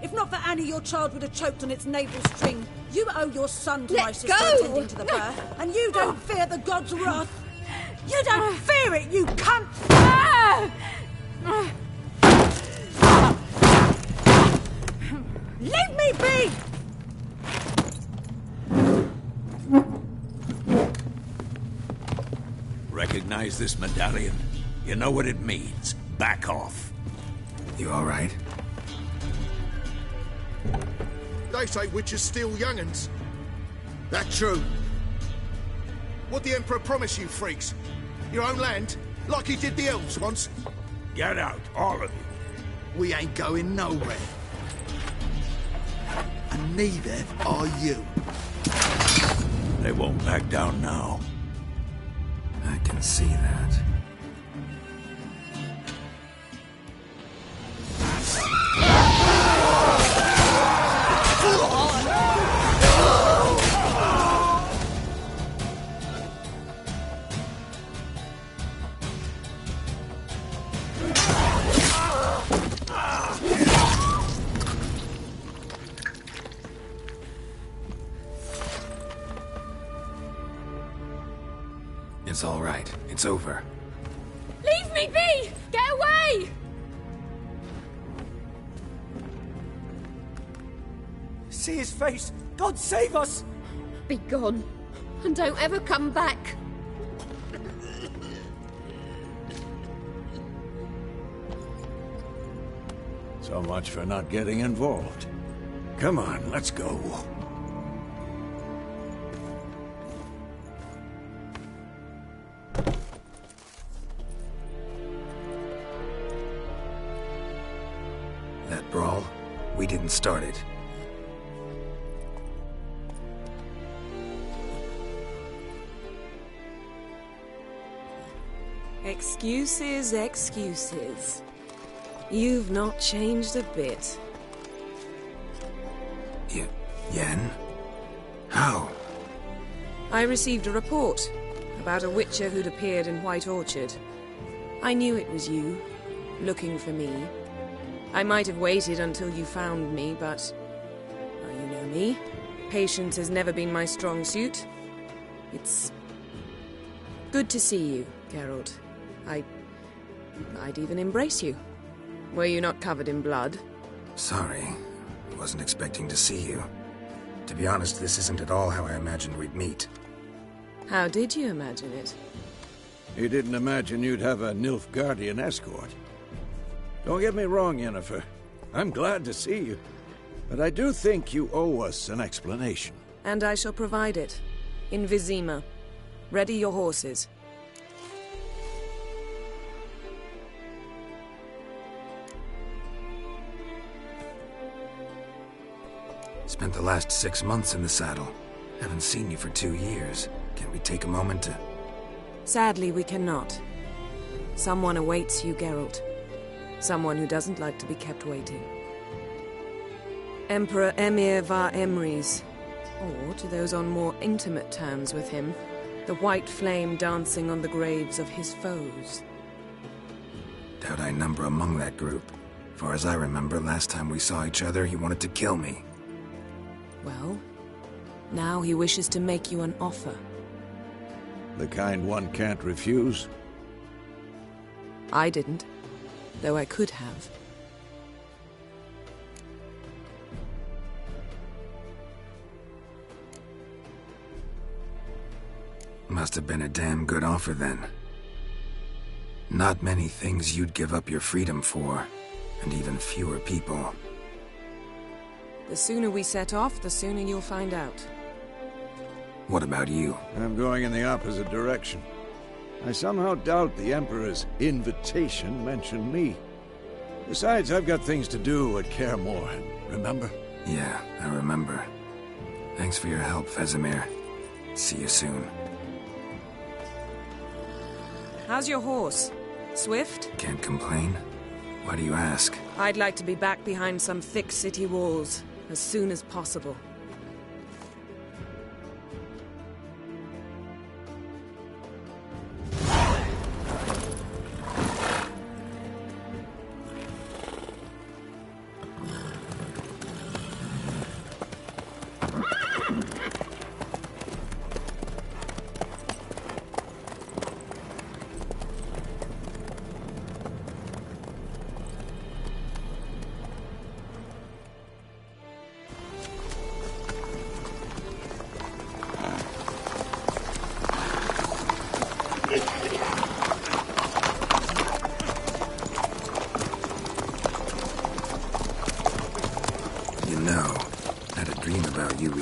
Speaker 13: If not for Annie, your child would have choked on its navel string. You owe your son to my sister attending to the birth, and you don't fear the gods' wrath. You don't fear it, you cunt! Leave me be!
Speaker 4: Recognize this medallion? You know what it means. Back off.
Speaker 2: You all right?
Speaker 11: They say witches steal young'uns. That true? What the Emperor promise you, freaks? Your own land? Like he did the elves once?
Speaker 4: Get out, all of you.
Speaker 11: We ain't going nowhere. And neither are you.
Speaker 4: They won't back down now.
Speaker 2: I can see that. It's all right. It's over.
Speaker 15: Leave me be! Get away!
Speaker 10: See his face! God save us!
Speaker 15: Be gone, and don't ever come back.
Speaker 4: So much for not getting involved. Come on, let's go.
Speaker 2: That brawl, we didn't start it.
Speaker 17: Excuses, excuses. You've not changed a bit.
Speaker 2: Yen? How?
Speaker 17: I received a report about a witcher who'd appeared in White Orchard. I knew it was you, looking for me. I might have waited until you found me, but... well, you know me. Patience has never been my strong suit. It's... good to see you, Geralt. I'd even embrace you. Were you not covered in blood?
Speaker 2: Sorry. I wasn't expecting to see you. To be honest, this isn't at all how I imagined we'd meet.
Speaker 17: How did you imagine it?
Speaker 4: You didn't imagine you'd have a Nilfgaardian escort. Don't get me wrong, Yennefer. I'm glad to see you. But I do think you owe us an explanation.
Speaker 17: And I shall provide it. In Vizima. Ready your horses.
Speaker 2: Spent the last 6 months in the saddle. Haven't seen you for 2 years. Can we take a moment to...
Speaker 17: Sadly, we cannot. Someone awaits you, Geralt. Someone who doesn't like to be kept waiting. Emperor Emhyr var Emreis. Or, to those on more intimate terms with him, the white flame dancing on the graves of his foes.
Speaker 2: Doubt I number among that group. Far as I remember, last time we saw each other, he wanted to kill me.
Speaker 17: Well, now he wishes to make you an offer.
Speaker 4: The kind one can't refuse?
Speaker 17: I didn't, though I could have.
Speaker 2: Must have been a damn good offer then. Not many things you'd give up your freedom for, and even fewer people.
Speaker 17: The sooner we set off, the sooner you'll find out.
Speaker 2: What about you?
Speaker 4: I'm going in the opposite direction. I somehow doubt the Emperor's invitation mentioned me. Besides, I've got things to do at Kaer Morhen, remember?
Speaker 2: Yeah, I remember. Thanks for your help, Vesemir. See you soon.
Speaker 17: How's your horse? Swift?
Speaker 2: Can't complain. Why do you ask?
Speaker 17: I'd like to be back behind some thick city walls, as soon as possible.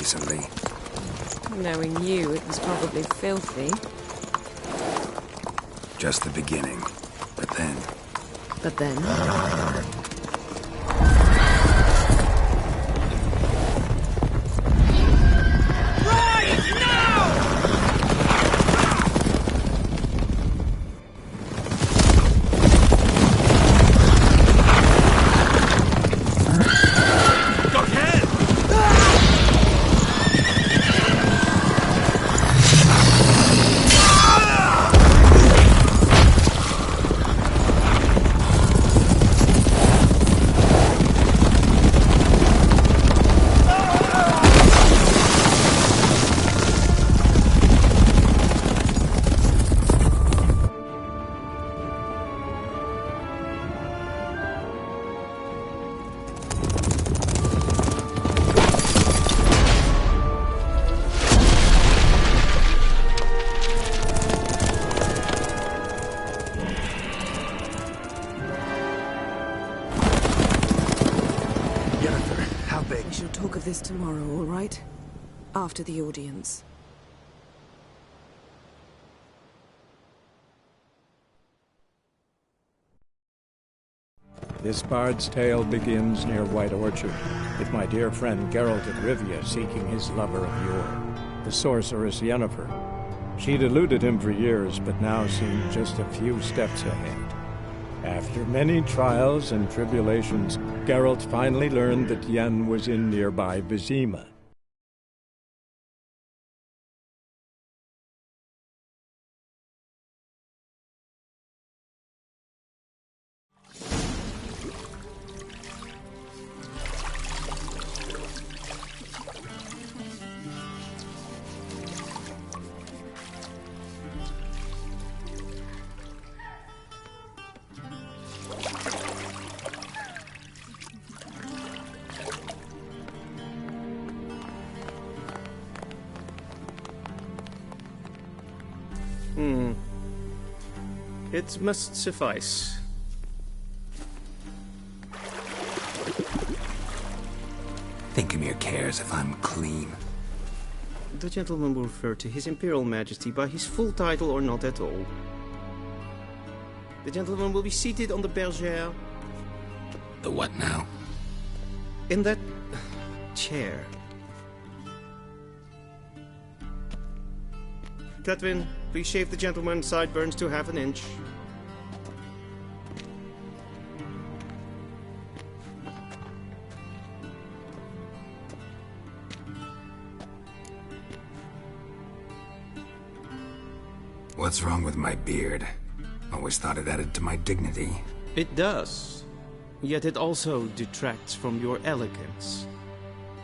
Speaker 2: recently.
Speaker 17: Knowing you, it was probably filthy.
Speaker 2: Just the beginning. But then...
Speaker 17: But then?
Speaker 10: big.
Speaker 17: We shall talk of this tomorrow, all right? After the audience.
Speaker 1: This bard's tale begins near White Orchard, with my dear friend Geralt of Rivia seeking his lover of yore, the sorceress Yennefer. She'd eluded him for years, but now seemed just a few steps ahead. After many trials and tribulations, Geralt finally learned that Yen was in nearby Vizima.
Speaker 18: It must suffice.
Speaker 2: Thinkamere cares if I'm clean.
Speaker 18: The gentleman will refer to His Imperial Majesty by his full title or not at all. The gentleman will be seated on the bergère.
Speaker 2: The what now?
Speaker 18: In that chair. Cletwin, please shave the gentleman's sideburns to half an inch.
Speaker 2: What's wrong with my beard? Always thought it added to my dignity.
Speaker 18: It does. Yet it also detracts from your elegance.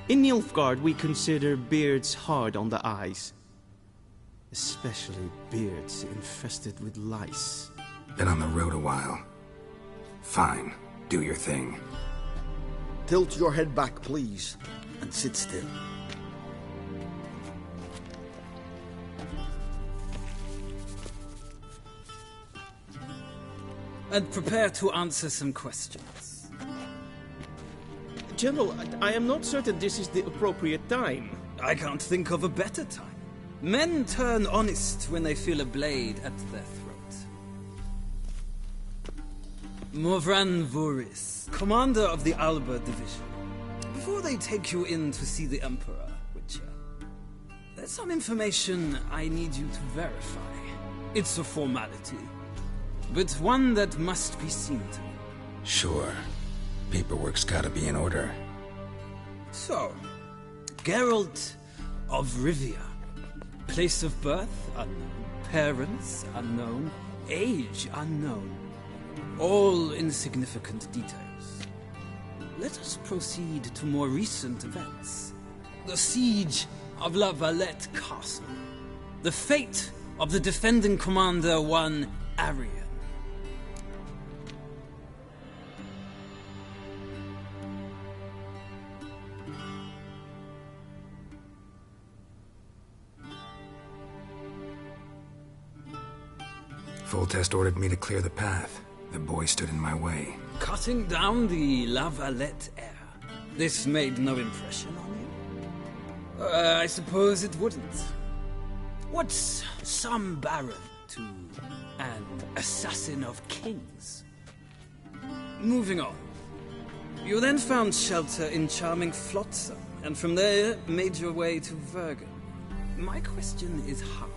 Speaker 18: In Nilfgaard, we consider beards hard on the eyes. Especially beards infested with lice.
Speaker 2: Been on the road a while. Fine, do your thing.
Speaker 11: Tilt your head back, please, and sit still.
Speaker 5: And prepare to answer some questions.
Speaker 18: General, I am not certain this is the appropriate time.
Speaker 5: I can't think of a better time. Men turn honest when they feel a blade at their throat. Morvran Voorhis, commander of the Alba Division. Before they take you in to see the Emperor, Witcher, there's some information I need you to verify. It's a formality, but one that must be seen to.
Speaker 2: Sure. Paperwork's gotta be in order.
Speaker 5: So, Geralt of Rivia. Place of birth, unknown. Parents, unknown. Age, unknown. All insignificant details. Let us proceed to more recent events. The siege of La Valette Castle. The fate of the defending commander, one Arian.
Speaker 2: Foltest ordered me to clear the path. The boy stood in my way.
Speaker 5: Cutting down the La Valette heir. This made no impression on you? I suppose it wouldn't. What's some baron to an assassin of kings? Moving on. You then found shelter in charming Flotsam, and from there made your way to Vergen. My question is how?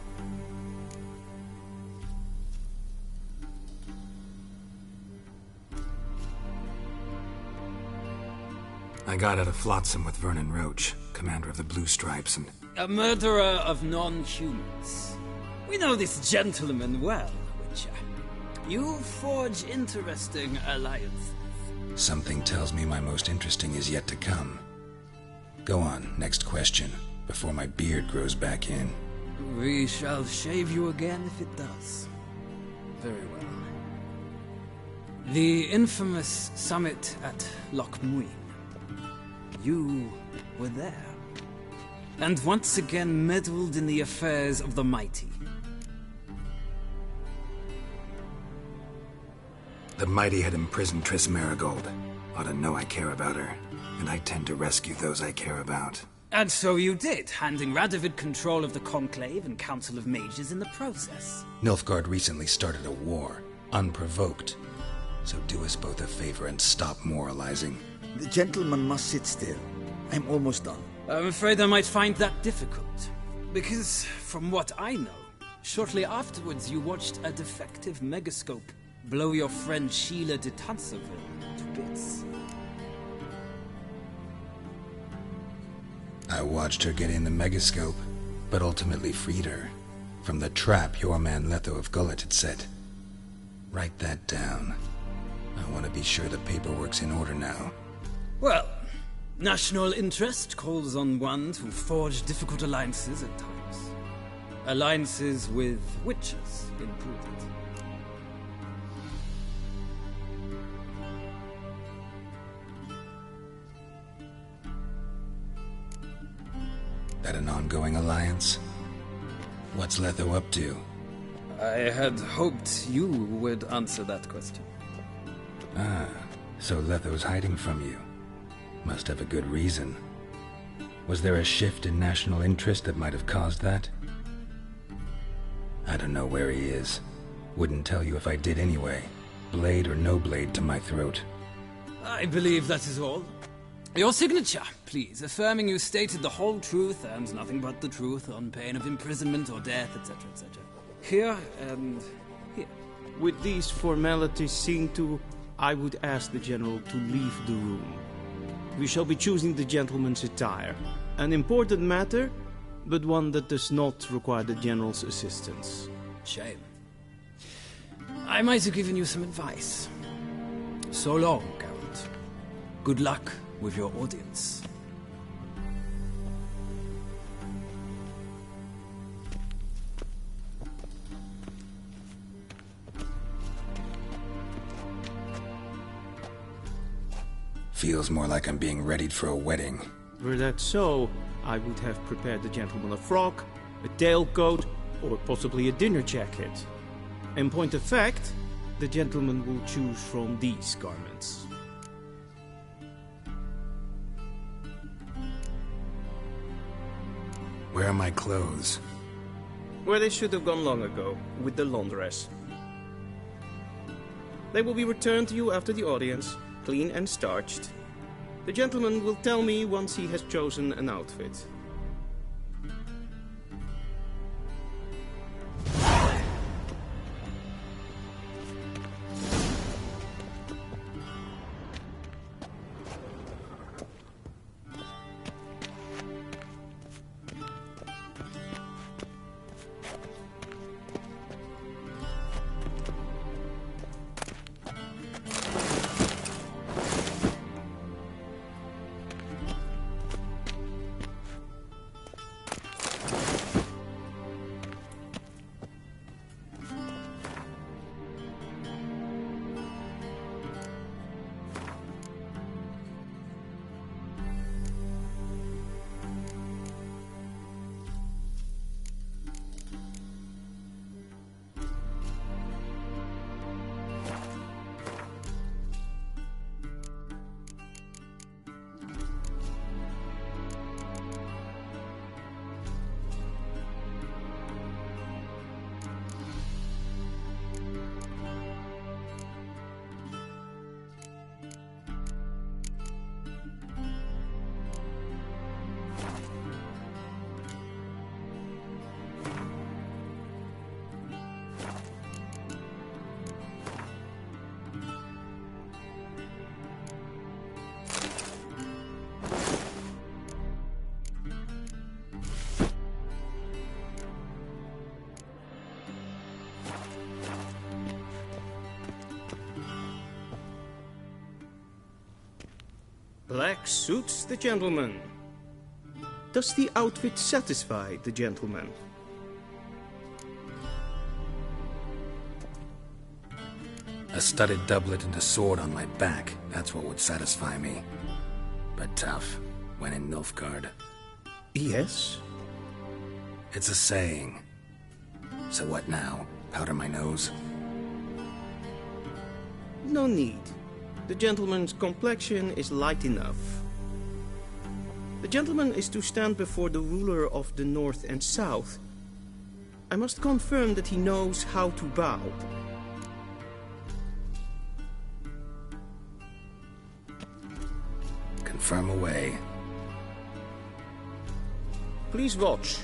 Speaker 2: I got out of Flotsam with Vernon Roach, commander of the Blue Stripes, and...
Speaker 5: A murderer of non-humans. We know this gentleman well, Witcher. You forge interesting alliances.
Speaker 2: Something tells me my most interesting is yet to come. Go on, next question, before my beard grows back in.
Speaker 5: We shall shave you again if it does. Very well. The infamous summit at Loch Muin. You were there. And once again meddled in the affairs of the mighty.
Speaker 2: The mighty had imprisoned Triss Merigold. Ought to know I care about her, and I tend to rescue those I care about.
Speaker 5: And so you did, handing Radovid control of the Conclave and Council of Mages in the process.
Speaker 2: Nilfgaard recently started a war, unprovoked. So do us both a favor and stop moralizing.
Speaker 19: The gentleman must sit still. I'm almost done.
Speaker 5: I'm afraid I might find that difficult. Because, from what I know, shortly afterwards you watched a defective megascope blow your friend Sheila de Tanserville to bits.
Speaker 2: I watched her get in the megascope, but ultimately freed her from the trap your man Letho of Gullet had set. Write that down. I want to be sure the paperwork's in order now.
Speaker 5: Well, national interest calls on one to forge difficult alliances at times. Alliances with witches included.
Speaker 2: That an ongoing alliance? What's Letho up to?
Speaker 5: I had hoped you would answer that question.
Speaker 2: Ah, so Letho's hiding from you. Must have a good reason. Was there a shift in national interest that might have caused that? I don't know where he is. Wouldn't tell you if I did anyway. Blade or no blade to my throat.
Speaker 5: I believe that is all. Your signature, please, affirming you stated the whole truth and nothing but the truth on pain of imprisonment or death, etc., etc. Here and here.
Speaker 18: With these formalities seen to, I would ask the General to leave the room. We shall be choosing the gentleman's attire. An important matter, but one that does not require the General's assistance.
Speaker 5: Shame. I might have given you some advice. So long, Geralt. Good luck with your audience.
Speaker 2: Feels more like I'm being readied for a wedding.
Speaker 18: Were that so, I would have prepared the gentleman a frock, a tailcoat, or possibly a dinner jacket. In point of fact, the gentleman will choose from these garments.
Speaker 2: Where are my clothes?
Speaker 18: Where they should have gone long ago, with the laundress. They will be returned to you after the audience, clean and starched. The gentleman will tell me once he has chosen an outfit. Black suits the gentleman. Does the outfit satisfy the gentleman?
Speaker 2: A studded doublet and a sword on my back, that's what would satisfy me. But tough, when in Nilfgaard.
Speaker 18: Yes?
Speaker 2: It's a saying. So what now? Powder my nose?
Speaker 18: No need. The gentleman's complexion is light enough. The gentleman is to stand before the ruler of the North and South. I must confirm that he knows how to bow.
Speaker 2: Confirm away.
Speaker 18: Please watch.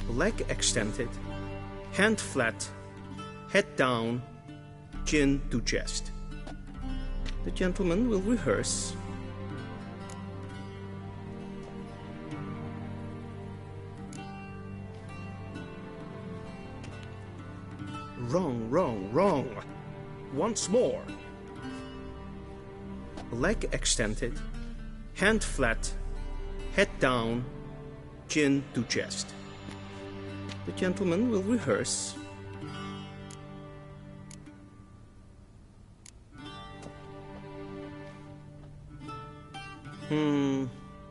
Speaker 18: Leg extended, hand flat, head down, chin to chest. The gentleman will rehearse. Wrong, wrong, wrong. Once more. Leg extended, hand flat, head down, chin to chest. The gentleman will rehearse.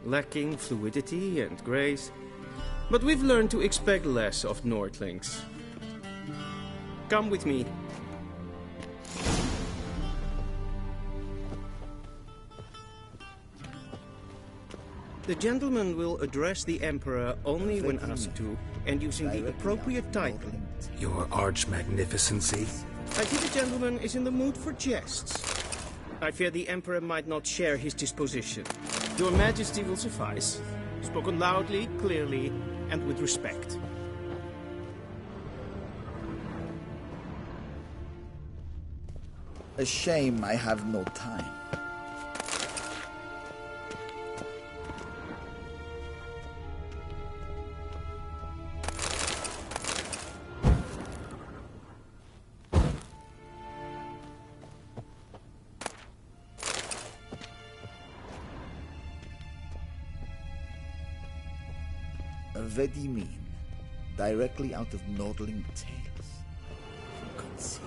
Speaker 18: Lacking fluidity and grace. But we've learned to expect less of Nordlings. Come with me. The gentleman will address the Emperor only when asked to, and using the appropriate title.
Speaker 2: Your Arch-Magnificency?
Speaker 18: I see the gentleman is in the mood for jests. I fear the Emperor might not share his disposition. Your Majesty will suffice. Spoken loudly, clearly, and with respect.
Speaker 19: A shame I have no time. Vedimin, directly out of Nordling tales. Consider.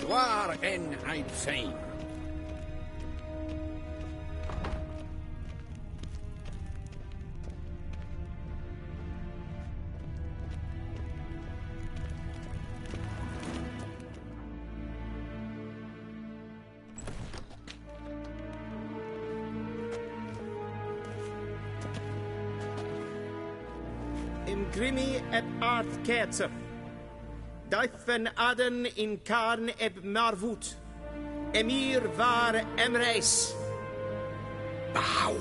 Speaker 9: War en Eibsein.
Speaker 18: Imgrimi et art ketzer. Daifen aden in karn eb marvut. Emir var emreis.
Speaker 2: Bow.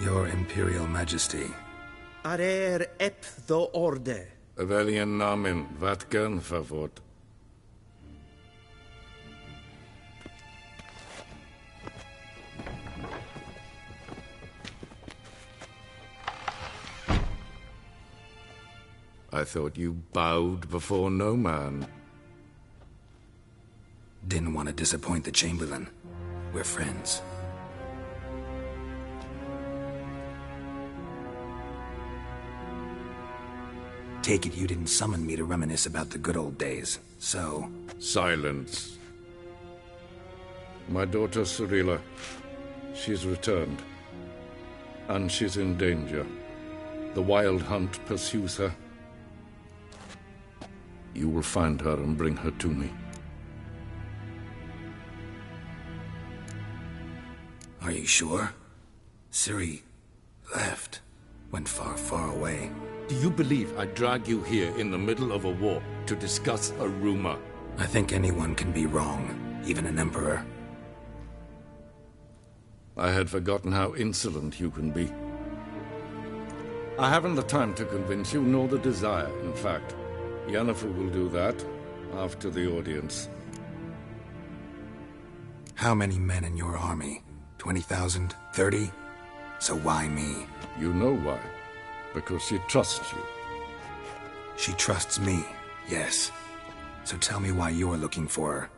Speaker 2: Your Imperial Majesty.
Speaker 18: Arer ep the orde.
Speaker 9: Weljen namen, wat gern favort. I thought you bowed before no man.
Speaker 2: Didn't want to disappoint the Chamberlain. We're friends. Take it you didn't summon me to reminisce about the good old days, so...
Speaker 9: Silence. My daughter Cirilla, she's returned. And she's in danger. The Wild Hunt pursues her. You will find her and bring her to me.
Speaker 2: Are you sure? Ciri left. Went far, far away.
Speaker 9: Do you believe I drag you here in the middle of a war to discuss a rumor?
Speaker 2: I think anyone can be wrong, even an emperor.
Speaker 9: I had forgotten how insolent you can be. I haven't the time to convince you, nor the desire, in fact. Yennefer will do that after the audience.
Speaker 2: How many men in your army? 20,000? 30? So why me?
Speaker 9: You know why. Because she trusts you.
Speaker 2: She trusts me, yes. So tell me why you're looking for her.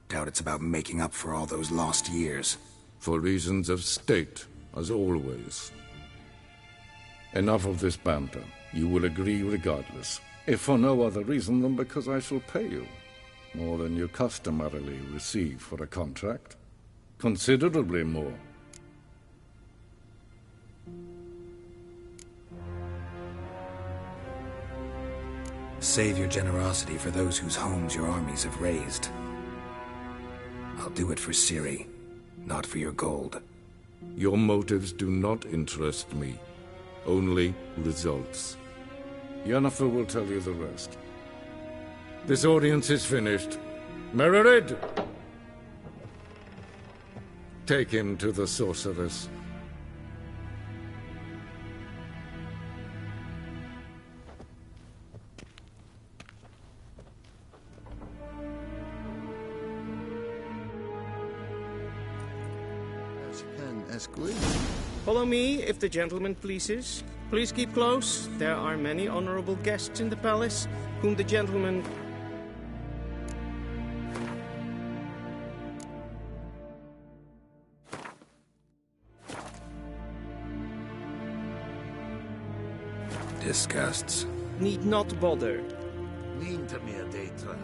Speaker 2: Doubt it's about making up for all those lost years.
Speaker 9: For reasons of state, as always. Enough of this banter. You will agree regardless. If for no other reason than because I shall pay you. More than you customarily receive for a contract. Considerably more.
Speaker 2: Save your generosity for those whose homes your armies have razed. I'll do it for Ciri, not for your gold.
Speaker 9: Your motives do not interest me. Only results. Yennefer will tell you the rest. This audience is finished. Mererid! Take him to the sorceress.
Speaker 18: Follow me, if the gentleman pleases. Please keep close. There are many honorable guests in the palace, whom the gentleman...
Speaker 2: Disgusts.
Speaker 18: need not bother.
Speaker 11: Lean to me, Daedra.